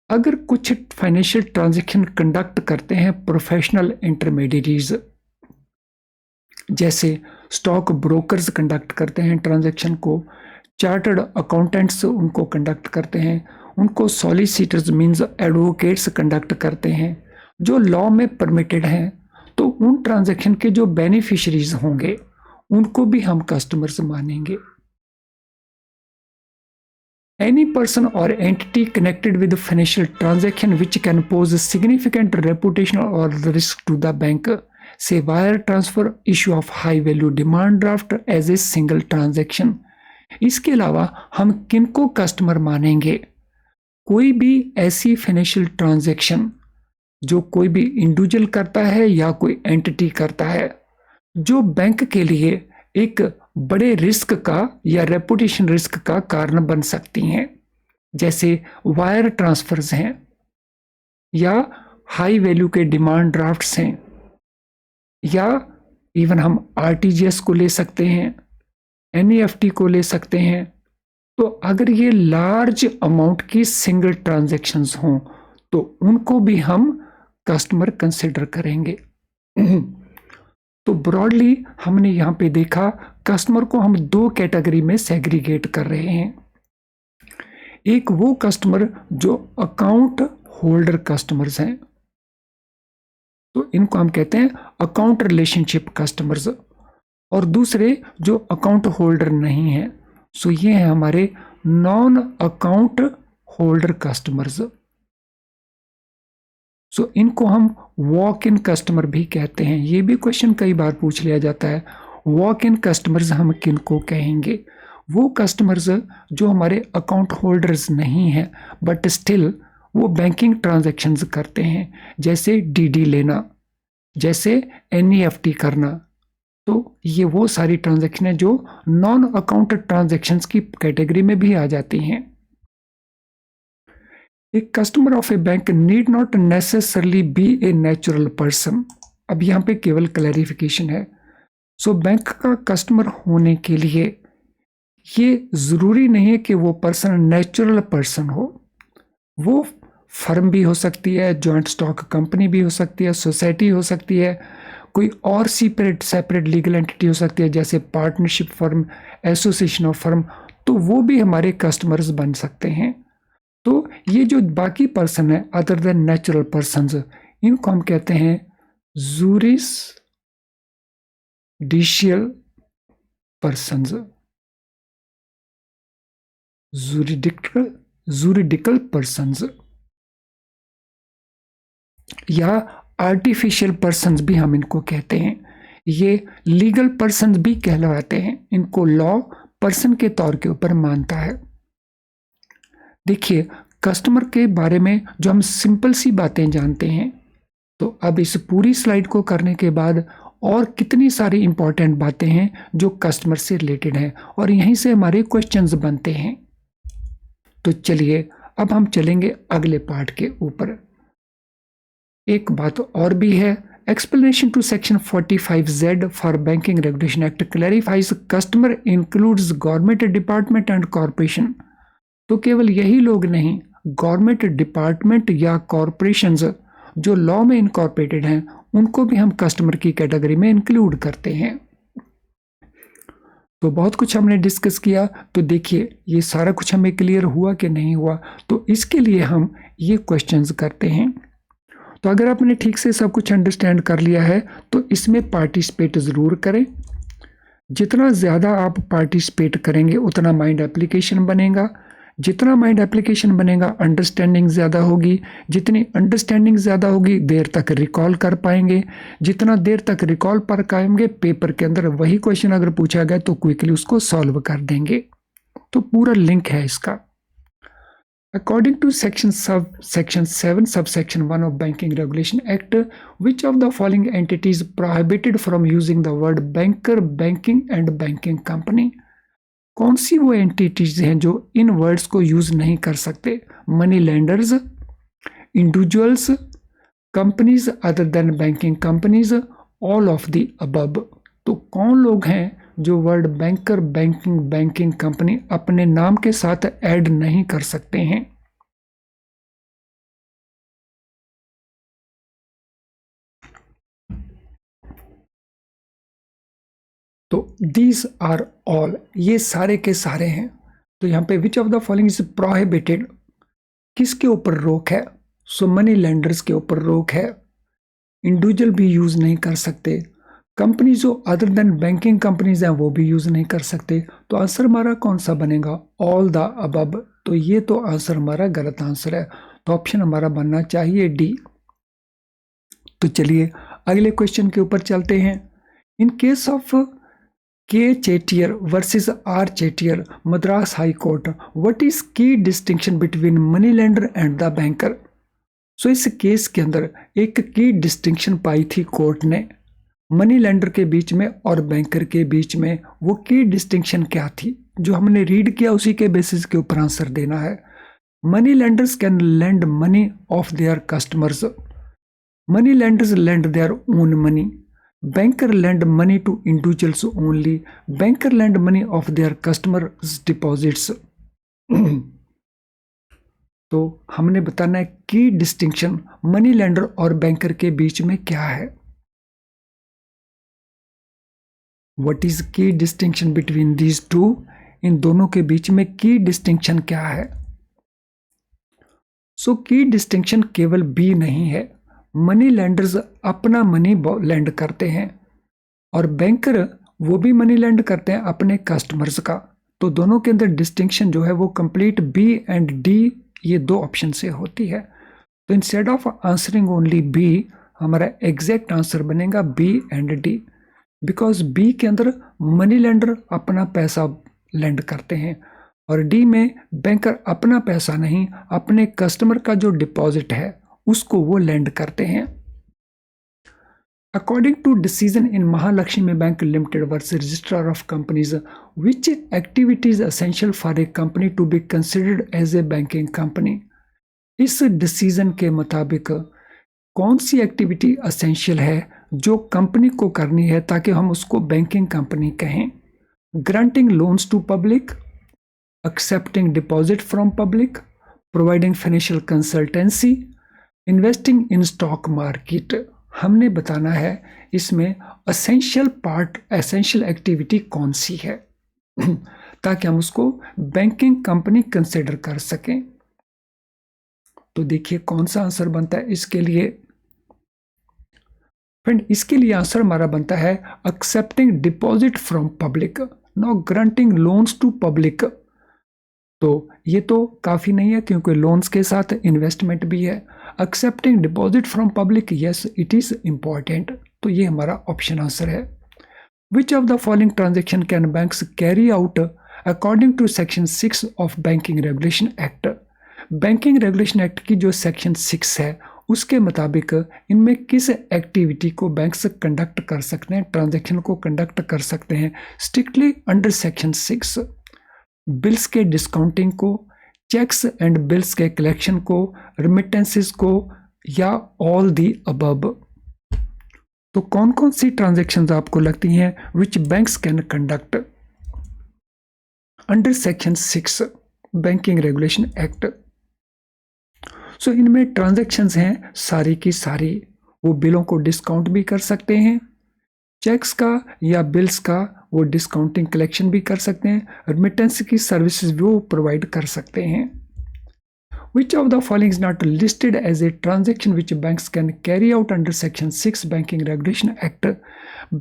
अगर कुछ फाइनेंशियल ट्रांजैक्शन कंडक्ट करते हैं प्रोफेशनल इंटरमीडियरीज, जैसे स्टॉक ब्रोकर्स कंडक्ट करते हैं ट्रांजैक्शन को, चार्टर्ड अकाउंटेंट्स उनको कंडक्ट करते हैं, उनको सॉलिसिटर्स मींस एडवोकेट्स कंडक्ट करते हैं, जो लॉ में परमिटेड हैं, तो उन ट्रांजैक्शन के जो बेनिफिशरीज होंगे उनको भी हम कस्टमर्स मानेंगे। Any person or entity connected with the financial transaction which can pose a significant reputational or risk to the bank, say wire transfer, issue of high value demand draft as a single transaction. इसके अलावा हम किनको कस्टमर मानेंगे? कोई भी ऐसी फाइनेंशियल ट्रांजैक्शन जो कोई भी इंडिविजुअल करता है या कोई एंटिटी करता है, जो बैंक के लिए एक बड़े रिस्क का या रेपुटेशन रिस्क का कारण बन सकती हैं, जैसे वायर ट्रांसफर्स हैं या हाई वैल्यू के डिमांड ड्राफ्ट्स हैं, या इवन हम आरटीजीएस को ले सकते हैं, एनईएफटी को ले सकते हैं। तो अगर ये लार्ज अमाउंट की सिंगल ट्रांजैक्शंस हों तो उनको भी हम कस्टमर कंसिडर करेंगे। तो ब्रॉडली हमने यहाँ पे देखा कस्टमर को हम दो कैटेगरी में सेग्रीगेट कर रहे हैं। एक वो कस्टमर जो अकाउंट होल्डर कस्टमर्स हैं, तो इनको हम कहते हैं अकाउंट रिलेशनशिप कस्टमर्स, और दूसरे जो अकाउंट होल्डर नहीं है, सो ये हैं हमारे नॉन अकाउंट होल्डर कस्टमर्स। सो इनको हम वॉक इन कस्टमर भी कहते हैं। ये भी क्वेश्चन कई बार पूछ लिया जाता है, वॉक इन कस्टमर्स हम किनको कहेंगे? वो कस्टमर्स जो हमारे अकाउंट होल्डर्स नहीं हैं बट स्टिल वो बैंकिंग ट्रांजैक्शंस करते हैं, जैसे डीडी लेना, जैसे एनईएफटी करना। तो ये वो सारी ट्रांजैक्शन है जो नॉन अकाउंट ट्रांजैक्शंस की कैटेगरी में भी आ जाती हैं। A customer of a bank need not necessarily be a natural person. अब यहाँ पे केवल क्लैरिफिकेशन है। सो बैंक का कस्टमर होने के लिए ये ज़रूरी नहीं है कि वो पर्सन नेचुरल पर्सन हो। वो फर्म भी हो सकती है, जॉइंट स्टॉक कंपनी भी हो सकती है, सोसाइटी हो सकती है, कोई और सेपरेट लीगल एंटिटी हो सकती है, जैसे partnership firm, association of firm, तो वो भी हमारे कस्टमर्स बन सकते हैं। तो ये जो बाकी पर्सन है अदर देन नेचुरल पर्सन्स, इनको हम कहते हैं जुरिडिशियल पर्सन्स, जुरिडिकल पर्सन्स, या आर्टिफिशियल पर्सन्स भी हम इनको कहते हैं। ये लीगल पर्सन्स भी कहलाते हैं, इनको लॉ पर्सन के तौर के ऊपर मानता है। देखिए, कस्टमर के बारे में जो हम सिंपल सी बातें जानते हैं, तो अब इस पूरी स्लाइड को करने के बाद और कितनी सारी इंपॉर्टेंट बातें हैं जो कस्टमर से रिलेटेड हैं और यहीं से हमारे क्वेश्चंस बनते हैं। तो चलिए अब हम चलेंगे अगले पार्ट के ऊपर। एक बात और भी है, explanation to section 45Z for Banking Regulation Act clarifies customer includes government department and corporation। तो केवल यही लोग नहीं, गवर्नमेंट डिपार्टमेंट या कॉरपोरेशंस जो लॉ में इनकॉर्पोरेटेड हैं उनको भी हम कस्टमर की कैटेगरी में इंक्लूड करते हैं। तो बहुत कुछ हमने डिस्कस किया, तो देखिए ये सारा कुछ हमें क्लियर हुआ कि नहीं हुआ, तो इसके लिए हम ये क्वेश्चंस करते हैं। तो अगर आपने ठीक से सब कुछ अंडरस्टैंड कर लिया है तो इसमें पार्टिसिपेट ज़रूर करें। जितना ज़्यादा आप पार्टिसिपेट करेंगे उतना माइंड एप्लीकेशन बनेगा, जितना माइंड एप्लीकेशन बनेगा अंडरस्टैंडिंग ज़्यादा होगी, जितनी अंडरस्टैंडिंग ज़्यादा होगी देर तक रिकॉल कर पाएंगे, जितना देर तक रिकॉल पर पाएंगे पेपर के अंदर वही क्वेश्चन अगर पूछा गया तो क्विकली उसको सॉल्व कर देंगे। तो पूरा लिंक है इसका। According to section 7 subsection 1 of Banking Regulation Act, which of the following entities prohibited from using the word banker, banking and banking company? कौन सी वो एंटिटीज हैं जो इन वर्ड्स को यूज नहीं कर सकते? Money lenders, individuals, companies other than banking companies, all of the above. तो कौन लोग हैं जो word banker, banking, banking company अपने नाम के साथ ऐड नहीं कर सकते हैं? तो दीज आर ऑल, ये सारे के सारे हैं। तो यहाँ पे विच of the following is prohibited, किसके ऊपर रोक है? सो मनी लेंडर्स के ऊपर रोक है, इंडिविजुअल भी यूज नहीं कर सकते, कंपनी जो अदर देन बैंकिंग कंपनीज हैं वो भी यूज नहीं कर सकते। तो आंसर हमारा कौन सा बनेगा? All the above. तो ये तो आंसर हमारा गलत आंसर है, तो ऑप्शन हमारा बनना चाहिए डी। तो चलिए अगले क्वेश्चन के ऊपर चलते हैं। इन case of K Chettiar versus R Chettiar, Madras high court, what is the distinction between money lender and the banker? So इस केस के अंदर एक की डिस्टिंक्शन पाई थी कोर्ट ने मनी लेंडर के बीच में और बैंकर के बीच में। वो की डिस्टिंक्शन क्या थी जो हमने रीड किया उसी के बेसिस के ऊपर आंसर देना है। Money lenders can lend money of their customers, money lenders lend their own money, banker lend money to individuals only, banker lend money of their customers deposits। तो हमने बताना है की डिस्टिंक्शन मनी लेंडर और बैंकर के बीच में क्या है। What is the distinction between these two, इन दोनों के बीच में की डिस्टिंक्शन क्या है? सो की डिस्टिंक्शन केवल बी नहीं है, मनी लेंडर्स अपना मनी लेंड करते हैं और बैंकर वो भी मनी लेंड करते हैं अपने कस्टमर्स का। तो दोनों के अंदर डिस्टिंक्शन जो है वो कंप्लीट बी एंड डी ये दो ऑप्शन से होती है। तो instead of answering only B हमारा एग्जैक्ट आंसर बनेगा B and D, because B के अंदर मनी लेंडर अपना पैसा लेंड करते हैं और डी में बैंकर अपना पैसा नहीं अपने कस्टमर का जो डिपॉजिट है उसको वो लेंड करते हैं। According to decision in Mahalakshmi Bank Limited versus Registrar of Companies, which activity is essential for a company to be considered as a banking company? इस डिसीजन के मुताबिक कौन सी एक्टिविटी असेंशियल है जो कंपनी को करनी है ताकि हम उसको बैंकिंग कंपनी कहें? Granting loans to public, accepting deposit from public, providing financial consultancy, investing in stock market. हमने बताना है इसमें असेंशियल पार्ट, एसेंशियल एक्टिविटी कौन सी है ताकि हम उसको बैंकिंग कंपनी कंसिडर कर सकें। तो देखिए कौन सा आंसर बनता है इसके लिए। फ्रेंड इसके लिए आंसर हमारा बनता है accepting deposit from public, no granting loans to public. तो ये तो काफ़ी नहीं है क्योंकि लोन्स के साथ इन्वेस्टमेंट भी है। Accepting deposit from public, yes it is important. तो ये हमारा ऑप्शन आंसर है। Which of the following transaction can banks carry out according to section 6 of banking regulation act? Banking regulation act की जो सेक्शन 6 है उसके मुताबिक इनमें किस एक्टिविटी को बैंक्स कंडक्ट कर सकते हैं, ट्रांजैक्शन को कंडक्ट कर सकते हैं स्ट्रिक्टली अंडर सेक्शन 6। बिल्स के डिस्काउंटिंग को, चेक्स एंड बिल्स के कलेक्शन को, रिमिटेंसेस को, या ऑल दी अबव। तो कौन कौन सी ट्रांजैक्शंस आपको लगती हैं which banks can conduct under section 6 banking regulation act? So इनमें ट्रांजैक्शंस हैं सारी की सारी, वो बिलों को डिस्काउंट भी कर सकते हैं, चेक्स का या बिल्स का वो डिस्काउंटिंग कलेक्शन भी कर सकते हैं, रिमिटेंस की सर्विसेज भी वो प्रोवाइड कर सकते हैं। Which of the following is not listed as a transaction which banks can carry out under section 6 Banking Regulation Act?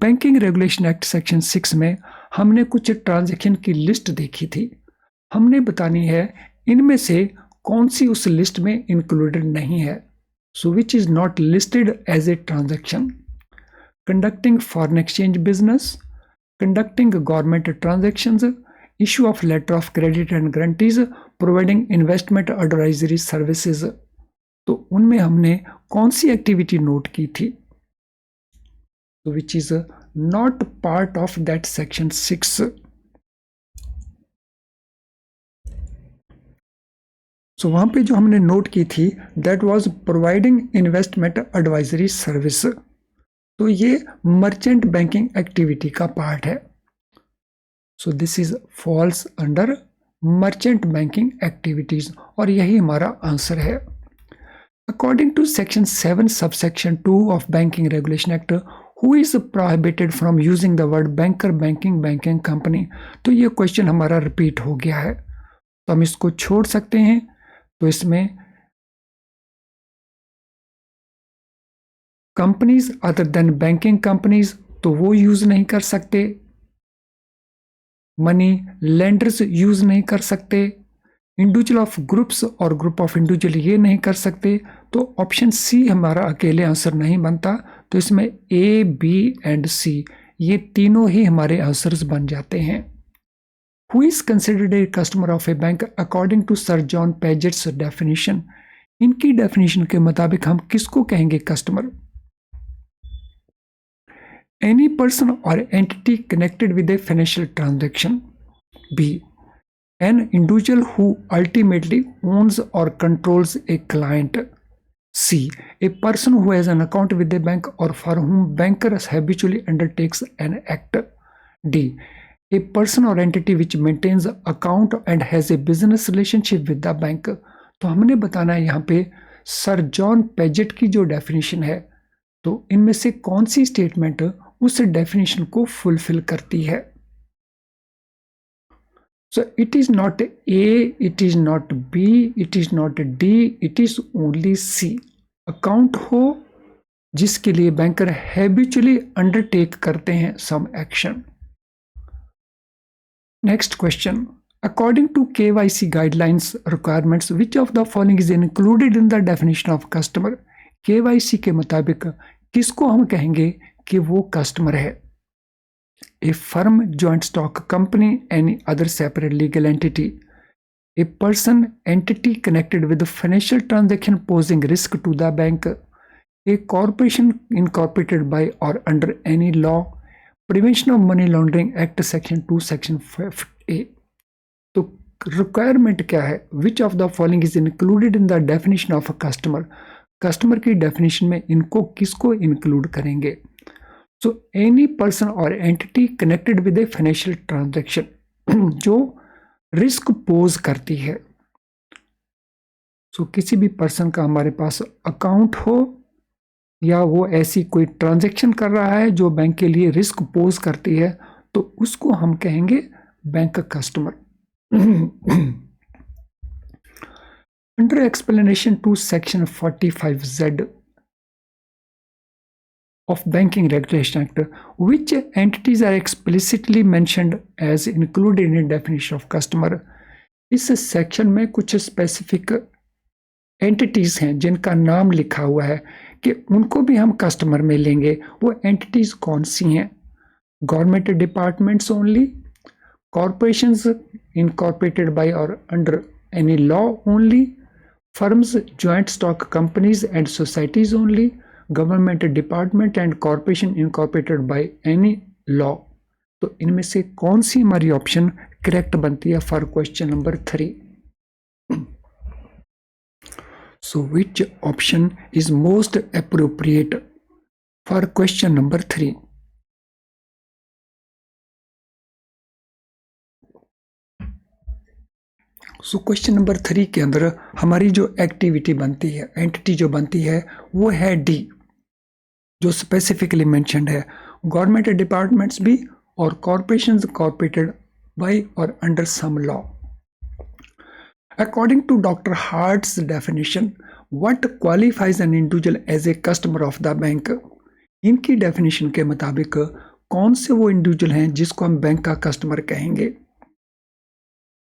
Banking Regulation Act section 6 में हमने कुछ ट्रांजैक्शन की लिस्ट देखी थी, हमने बतानी है इनमें से कौन सी उस लिस्ट में इंक्लूडेड नहीं है। So which is not listed as a transaction? Conducting foreign exchange business, conducting government transactions, issue of letter of credit and guarantees, providing investment advisory services. तो उनमें हमने कौन सी एक्टिविटी नोट की थी? Which is not part of that section 6। So वहां पे जो हमने नोट की थी that was providing investment advisory service. तो ये मर्चेंट बैंकिंग एक्टिविटी का पार्ट है। So this is falls under merchant banking activities, और यही हमारा आंसर है। According to section 7 subsection 2 of banking regulation act, who is prohibited from using the word banker, banking, banking company. तो ये क्वेश्चन हमारा रिपीट हो गया है, तो हम इसको छोड़ सकते हैं। तो इसमें companies other than banking companies, तो वो यूज नहीं कर सकते। मनी लेंडर्स यूज नहीं कर सकते। इंडिविजुअल ऑफ ग्रुप्स और ग्रुप ऑफ इंडिविजुअल ये नहीं कर सकते। तो ऑप्शन सी हमारा अकेले आंसर नहीं बनता, तो इसमें ए, बी एंड सी ये तीनों ही हमारे आंसर्स बन जाते हैं। Who is considered a customer of a bank according to sir John Paget's definition? इनकी डेफिनेशन के मुताबिक हम किसको कहेंगे customer? Any person or entity connected with a financial transaction. B. An individual who ultimately owns or controls a client. C. A person who has an account with a bank or for whom banker habitually undertakes an act. D. A person or entity which maintains an account and has a business relationship with the bank. तो हमने बताना है यहाँ पे सर जॉन पेजेट की जो डेफिनेशन है, तो इनमें से कौन सी स्टेटमेंट उस डेफिनेशन को फुलफिल करती है? So it is not A, it is not B, it is not D, it is only C. Account हो जिसके लिए बैंकर हैबिचुअली अंडरटेक करते हैं some action. Next question, according to KYC guidelines requirements which of the following is included in the definition of customer? KYC के मुताबिक किसको हम कहेंगे कि वो कस्टमर है? A firm, joint stock company, any other separate legal entity, a person, entity connected with financial transaction posing risk to the bank, a corporation incorporated by और under any law, prevention of money laundering act section 2 section 5A। तो रिक्वायरमेंट क्या है? Which of the following is included in the definition of a customer? Customer की डेफिनेशन में इनको किसको इंक्लूड करेंगे? So any person or entity connected with a financial transaction जो रिस्क पोज करती है। सो किसी भी पर्सन का हमारे पास अकाउंट हो या वो ऐसी कोई ट्रांजैक्शन कर रहा है जो बैंक के लिए रिस्क पोज करती है, तो उसको हम कहेंगे bank customer. Under explanation to section 45Z of Banking Regulation Act, which entities are explicitly mentioned as included in definition of customer? इस सेक्शन में कुछ स्पेसिफिक एंटिटीज हैं जिनका नाम लिखा हुआ है कि उनको भी हम कस्टमर में लेंगे। वो एंटिटीज कौन सी हैं? Government departments only, corporations incorporated by और under any law only, firms, joint stock companies and societies only, government department and corporation incorporated by any law। तो इनमें से कौन सी हमारी ऑप्शन करेक्ट बनती है for question number 3? So which option is most appropriate for question number 3? So question number 3 के अंदर हमारी जो एक्टिविटी बनती है, एंटिटी जो बनती है, वो है डी, जो स्पेसिफिकली मेंशन्ड है, गवर्नमेंट डिपार्टमेंट्स भी और कॉर्पोरेशंस कॉर्पोरेटेड बाय और under some law. According to doctor Hart's definition, what qualifies an individual as a customer of the bank? इनकी डेफिनेशन के मुताबिक कौन से वो इंडिविजुअल हैं जिसको हम बैंक का कस्टमर कहेंगे?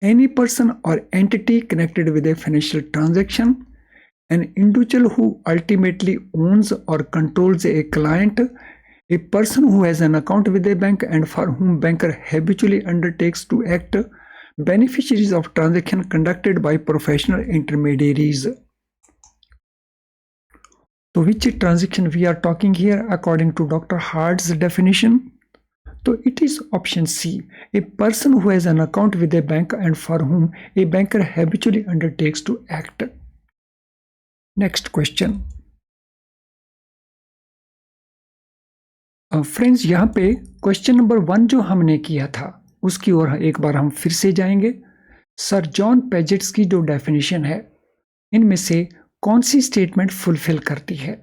Any person or entity connected with a financial transaction, an individual who ultimately owns or controls a client, a person who has an account with a bank and for whom banker habitually undertakes to act, beneficiaries of transaction conducted by professional intermediaries। So which transaction we are talking here according to Dr. Hart's definition? तो it is option C, a person who has an account with a bank and for whom a banker habitually undertakes to act. Next question. Friends, यहाँ पे क्वेश्चन नंबर 1 जो हमने किया था उसकी ओर एक बार हम फिर से जाएंगे। सर जॉन पेजेट्स की जो डेफिनेशन है, इनमें से कौन सी स्टेटमेंट फुलफिल करती है?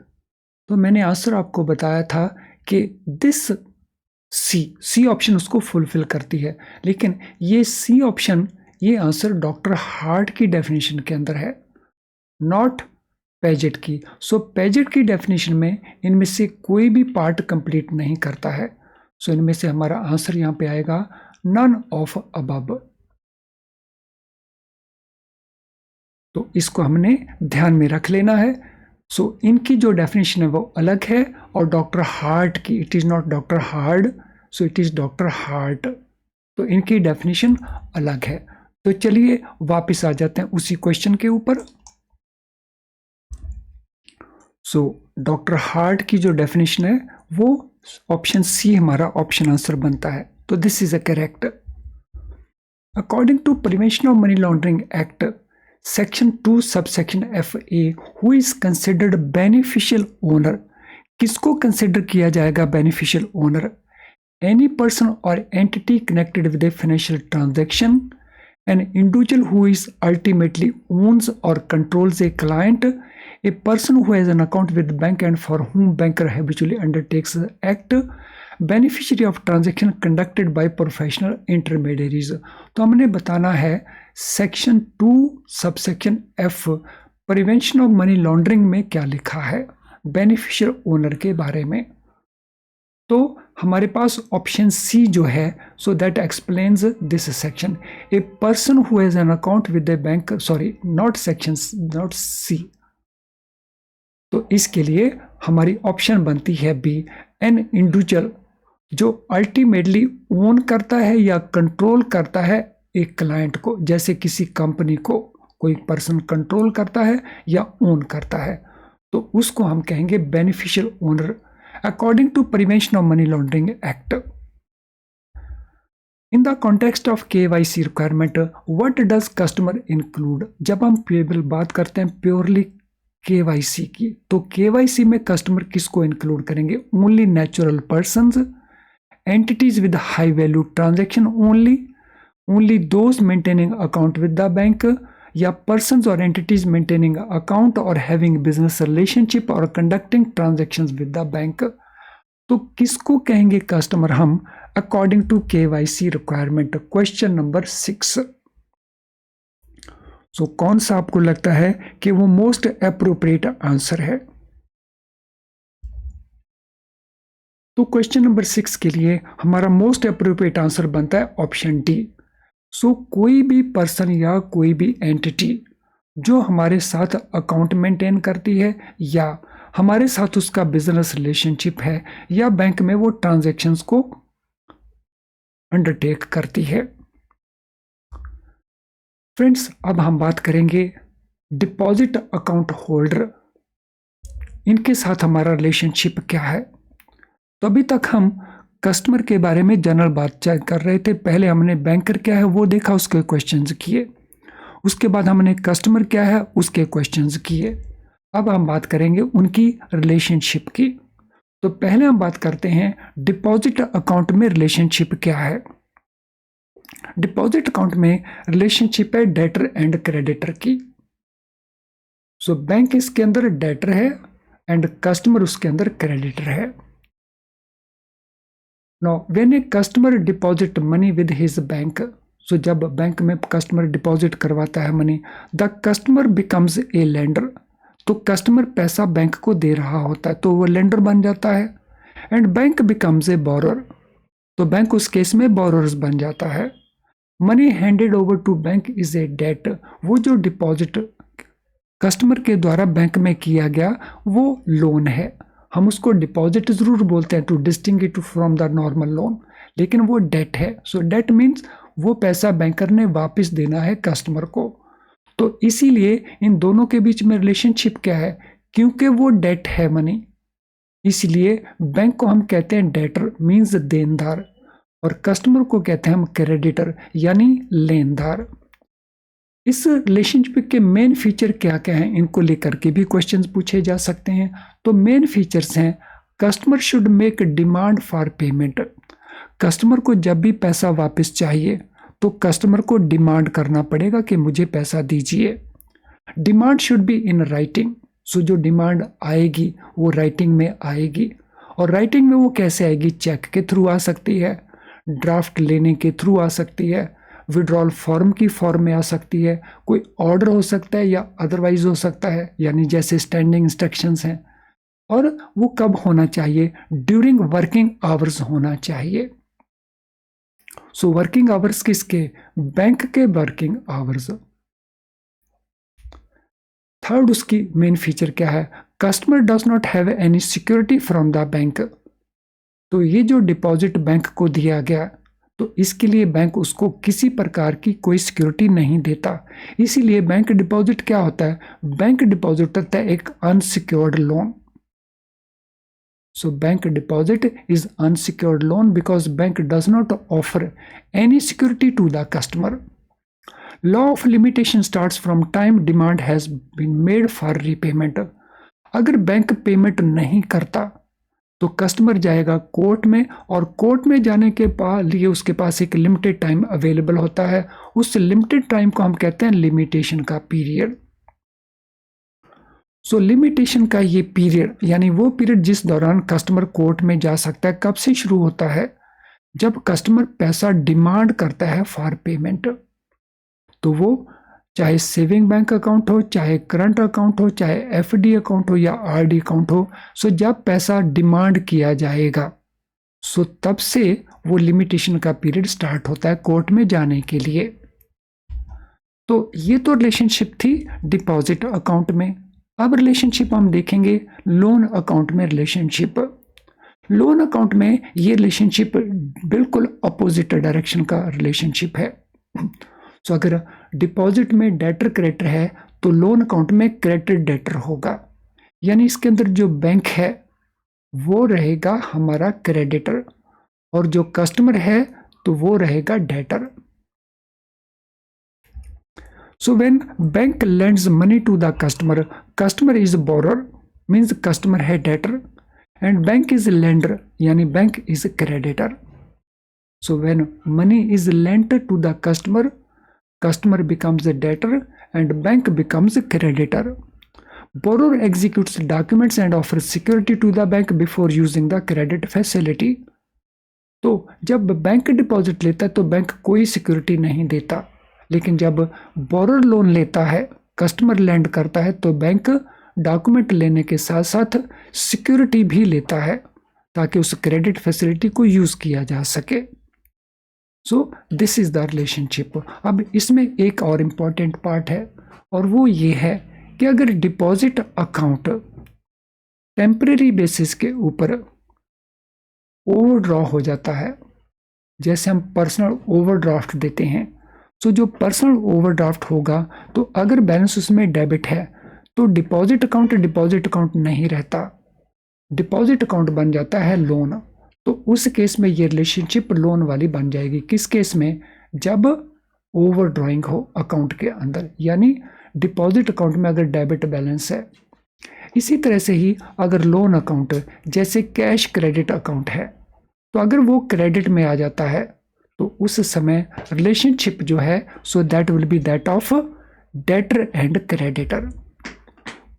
तो मैंने आंसर आपको बताया था कि दिस सी ऑप्शन उसको फुलफिल करती है, लेकिन ये सी ऑप्शन, ये आंसर डॉक्टर हार्ट की डेफिनेशन के अंदर है, नॉट पेजेट की। सो पेजेट की डेफिनेशन में इनमें से कोई भी पार्ट कंप्लीट नहीं करता है। सो इनमें से हमारा आंसर यहां पे आएगा नन ऑफ अबव। तो इसको हमने ध्यान में रख लेना है। सो इनकी जो डेफिनेशन है वो अलग है और डॉक्टर हार्ट की, it is not doctor hard, so it is doctor heart. तो इनकी डेफिनेशन अलग है। तो चलिए वापस आ जाते हैं उसी क्वेश्चन के ऊपर। सो डॉक्टर हार्ट की जो डेफिनेशन है वो ऑप्शन सी हमारा ऑप्शन आंसर बनता है। तो this is a correct. According to prevention of money laundering act section 2 subsection FA, who is considered beneficial owner? किसको कंसिडर किया जाएगा beneficial owner? Any person or entity connected with a financial transaction, an individual who is ultimately owns or controls a client, a person who has an account with bank and for whom banker habitually undertakes act, beneficiary of transaction conducted by professional intermediaries. तो हमने बताना है section 2 subsection F prevention of money laundering में क्या लिखा है बेनिफिशियल ओनर के बारे में। तो हमारे पास ऑप्शन सी जो है, so that explains this section, a person who has an account with the bank, sorry not section, not C. तो इसके लिए हमारी ऑप्शन बनती है बी, एन इंडिविजुअल जो अल्टीमेटली ओन करता है या कंट्रोल करता है एक क्लाइंट को, जैसे किसी कंपनी को कोई पर्सन कंट्रोल करता है या ओन करता है, तो उसको हम कहेंगे beneficial owner according to prevention of money laundering act. In the context of KYC requirement, what does customer include? जब हम पेबल बात करते हैं प्योरली KYC की, तो KYC में कस्टमर किसको इंक्लूड करेंगे? Only natural persons, entities with high value transaction only those maintaining account with the bank, या पर्सन्स और एंटिटीज मेंटेनिंग अकाउंट और हैविंग बिजनेस रिलेशनशिप और conducting transactions with the bank. तो किसको कहेंगे कस्टमर हम according to KYC requirement? Question number 6। So कौन सा आपको लगता है कि वो मोस्ट एप्रोप्रिएट आंसर है? तो क्वेश्चन नंबर 6 के लिए हमारा मोस्ट एप्रोप्रिएट आंसर बनता है ऑप्शन डी। सो कोई भी पर्सन या कोई भी एंटिटी जो हमारे साथ अकाउंट मेंटेन करती है या हमारे साथ उसका बिजनेस रिलेशनशिप है या बैंक में वो ट्रांजैक्शंस को अंडरटेक करती है। फ्रेंड्स, अब हम बात करेंगे डिपॉजिट अकाउंट होल्डर, इनके साथ हमारा रिलेशनशिप क्या है। तो अभी तक हम कस्टमर के बारे में जनरल बातचीत कर रहे थे। पहले हमने बैंकर क्या है वो देखा, उसके क्वेश्चंस किए। उसके बाद हमने कस्टमर क्या है उसके क्वेश्चंस किए। अब हम बात करेंगे उनकी रिलेशनशिप की। तो पहले हम बात करते हैं डिपॉजिट अकाउंट में रिलेशनशिप क्या है। डिपॉजिट अकाउंट में रिलेशनशिप है डेटर एंड क्रेडिटर की। सो बैंक इसके अंदर डेटर है एंड कस्टमर उसके अंदर क्रेडिटर है। Now when a customer deposit money with his bank, so जब बैंक में कस्टमर डिपॉजिट करवाता है money, the customer becomes a lender, तो कस्टमर पैसा बैंक को दे रहा होता है तो वो लेंडर बन जाता है। And bank becomes a borrower, तो बैंक उस केस में बोरर्स बन जाता है। Money handed over to bank is a debt, वो जो डिपॉजिट कस्टमर के द्वारा बैंक में किया गया वो लोन है। हम उसको डिपॉजिट जरूर बोलते हैं to distinguish it from the normal loan, लेकिन वो डेट है। सो डेट मीन्स वो पैसा बैंकर ने वापस देना है कस्टमर को। तो इसीलिए इन दोनों के बीच में रिलेशनशिप क्या है, क्योंकि वो डेट है मनी, इसलिए बैंक को हम कहते हैं डेटर मीन्स देनदार, और कस्टमर को कहते हैं हम क्रेडिटर यानी लेनदार। इस रिलेशनशिप के मेन फीचर क्या क्या हैं, इनको लेकर के भी क्वेश्चंस पूछे जा सकते हैं। तो मेन फीचर्स हैं, customer should make demand for payment, customer को जब भी पैसा वापस चाहिए तो कस्टमर को डिमांड करना पड़ेगा कि मुझे पैसा दीजिए। Demand should be in writing, so जो डिमांड आएगी वो राइटिंग में आएगी। और राइटिंग में वो कैसे आएगी, चेक के थ्रू आ सकती है, ड्राफ्ट लेने के थ्रू आ सकती है, विड्रॉल फॉर्म की फॉर्म में आ सकती है, कोई ऑर्डर हो सकता है या अदरवाइज हो सकता है, यानी जैसे स्टैंडिंग इंस्ट्रक्शंस हैं। और वो कब होना चाहिए, ड्यूरिंग वर्किंग आवर्स होना चाहिए। सो वर्किंग आवर्स किसके, बैंक के वर्किंग आवर्स। थर्ड उसकी मेन फीचर क्या है, customer does not have any security from the bank, तो ये जो डिपॉजिट बैंक को दिया गया तो इसके लिए बैंक उसको किसी प्रकार की कोई सिक्योरिटी नहीं देता, इसीलिए बैंक डिपॉजिट क्या होता है, बैंक डिपॉजिट होता है एक unsecured loan. So bank deposit is unsecured loan because bank does not offer any security to the customer. Law of limitation starts from time demand has been made for repayment, अगर बैंक पेमेंट नहीं करता तो कस्टमर जाएगा कोर्ट में, और कोर्ट में जाने के लिए उसके पास एक लिमिटेड टाइम अवेलेबल होता है, उस लिमिटेड टाइम को हम कहते हैं लिमिटेशन का पीरियड। सो लिमिटेशन का ये पीरियड यानी वो पीरियड जिस दौरान कस्टमर कोर्ट में जा सकता है, कब से शुरू होता है, जब कस्टमर पैसा डिमांड करता है फॉर पेमेंट। तो वो चाहे सेविंग बैंक अकाउंट हो, चाहे करंट अकाउंट हो, चाहे एफडी अकाउंट हो या आरडी अकाउंट हो, सो जब पैसा डिमांड किया जाएगा सो तब से वो लिमिटेशन का पीरियड स्टार्ट होता है कोर्ट में जाने के लिए। तो ये तो रिलेशनशिप थी डिपॉजिट अकाउंट में। अब रिलेशनशिप हम देखेंगे लोन अकाउंट में रिलेशनशिप। लोन अकाउंट में ये रिलेशनशिप बिल्कुल अपोजिट डायरेक्शन का रिलेशनशिप है। सो अगर डिपॉजिट में डेटर क्रेडिटर है तो लोन अकाउंट में क्रेडिटर डेटर होगा, यानी इसके अंदर जो बैंक है वो रहेगा हमारा क्रेडिटर और जो कस्टमर है तो वो रहेगा debtor. So when bank lends money to the customer, customer is borrower means customer है debtor and bank is lender यानी bank is creditor. So when money is lent to the customer, customer becomes a debtor and bank becomes a creditor. Borrower executes documents and offers security to the bank before using the credit facility. तो जब बैंक डिपॉजिट लेता है तो बैंक कोई सिक्योरिटी नहीं देता, लेकिन जब बोरर लोन लेता है, कस्टमर लैंड करता है तो बैंक डॉक्यूमेंट लेने के साथ साथ सिक्योरिटी भी लेता है ताकि उस क्रेडिट फैसिलिटी को यूज किया जा सके। सो दिस इज द रिलेशनशिप। अब इसमें एक और इम्पॉर्टेंट पार्ट है और वो ये है कि अगर डिपॉजिट अकाउंट टेम्परेरी बेसिस के ऊपर ओवरड्रॉ हो जाता है, जैसे हम पर्सनल ओवरड्राफ्ट देते हैं, सो जो पर्सनल ओवरड्राफ्ट होगा, तो अगर बैलेंस उसमें डेबिट है तो डिपॉजिट अकाउंट नहीं रहता, डिपॉजिट अकाउंट बन जाता है लोन। तो उस केस में ये रिलेशनशिप लोन वाली बन जाएगी। किस केस में? जब ओवर ड्रॉइंग हो अकाउंट के अंदर, यानी डिपॉजिट अकाउंट में अगर डेबिट बैलेंस है। इसी तरह से ही अगर लोन अकाउंट जैसे कैश क्रेडिट अकाउंट है, तो अगर वो क्रेडिट में आ जाता है तो उस समय रिलेशनशिप जो है so that will be that of debtor and creditor.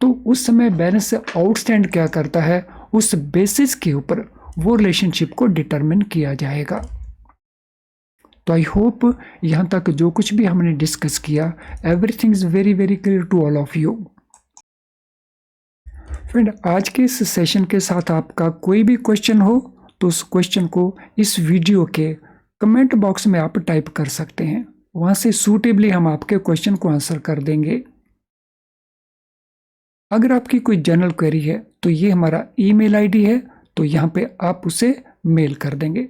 तो उस समय बैलेंस आउटस्टैंड क्या करता है, उस बेसिस के ऊपर वो रिलेशनशिप को डिटरमिन किया जाएगा। तो आई होप यहाँ तक जो कुछ भी हमने डिस्कस किया, everything is very very clear to all of you. Friend, आज के इस सेशन के साथ आपका कोई भी क्वेश्चन हो तो उस क्वेश्चन को इस वीडियो के कमेंट बॉक्स में आप टाइप कर सकते हैं, वहां से सूटेबली हम आपके क्वेश्चन को आंसर कर देंगे। अगर आपकी कोई जनरल क्वेरी है तो ये हमारा ईमेल आईडी है, तो यहाँ पे आप उसे मेल कर देंगे।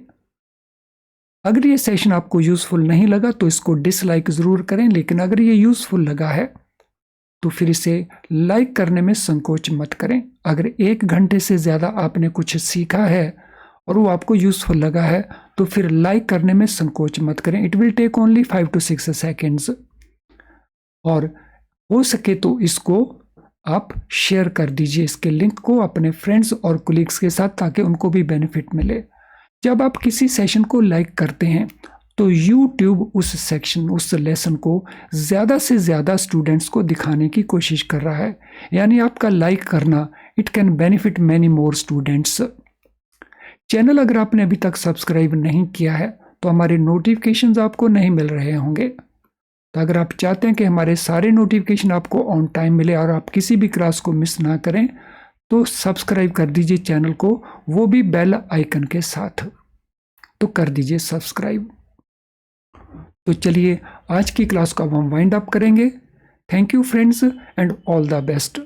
अगर ये सेशन आपको यूजफुल नहीं लगा तो इसको डिसलाइक जरूर करें, लेकिन अगर ये यूजफुल लगा है तो फिर इसे लाइक करने में संकोच मत करें। अगर 1 घंटे से ज़्यादा आपने कुछ सीखा है और वो आपको यूजफुल लगा है तो फिर लाइक करने में संकोच मत करें। It will take only 5 to 6 seconds. और हो सके तो इसको आप शेयर कर दीजिए, इसके लिंक को अपने फ्रेंड्स और कोलीग्स के साथ, ताकि उनको भी बेनिफिट मिले। जब आप किसी सेशन को लाइक करते हैं तो YouTube उस लेसन को ज़्यादा से ज़्यादा स्टूडेंट्स को दिखाने की कोशिश कर रहा है, यानी आपका लाइक करना it can benefit many more students. Channel अगर आपने अभी तक सब्सक्राइब नहीं किया है तो हमारे नोटिफिकेशंस आपको नहीं मिल रहे होंगे। तो अगर आप चाहते हैं कि हमारे सारे नोटिफिकेशन आपको ऑन टाइम मिले और आप किसी भी क्लास को मिस ना करें, तो सब्सक्राइब कर दीजिए चैनल को, वो भी बेल आइकन के साथ। तो कर दीजिए सब्सक्राइब। तो चलिए आज की क्लास को अब हम वाइंड अप करेंगे। Thank you friends and all the best.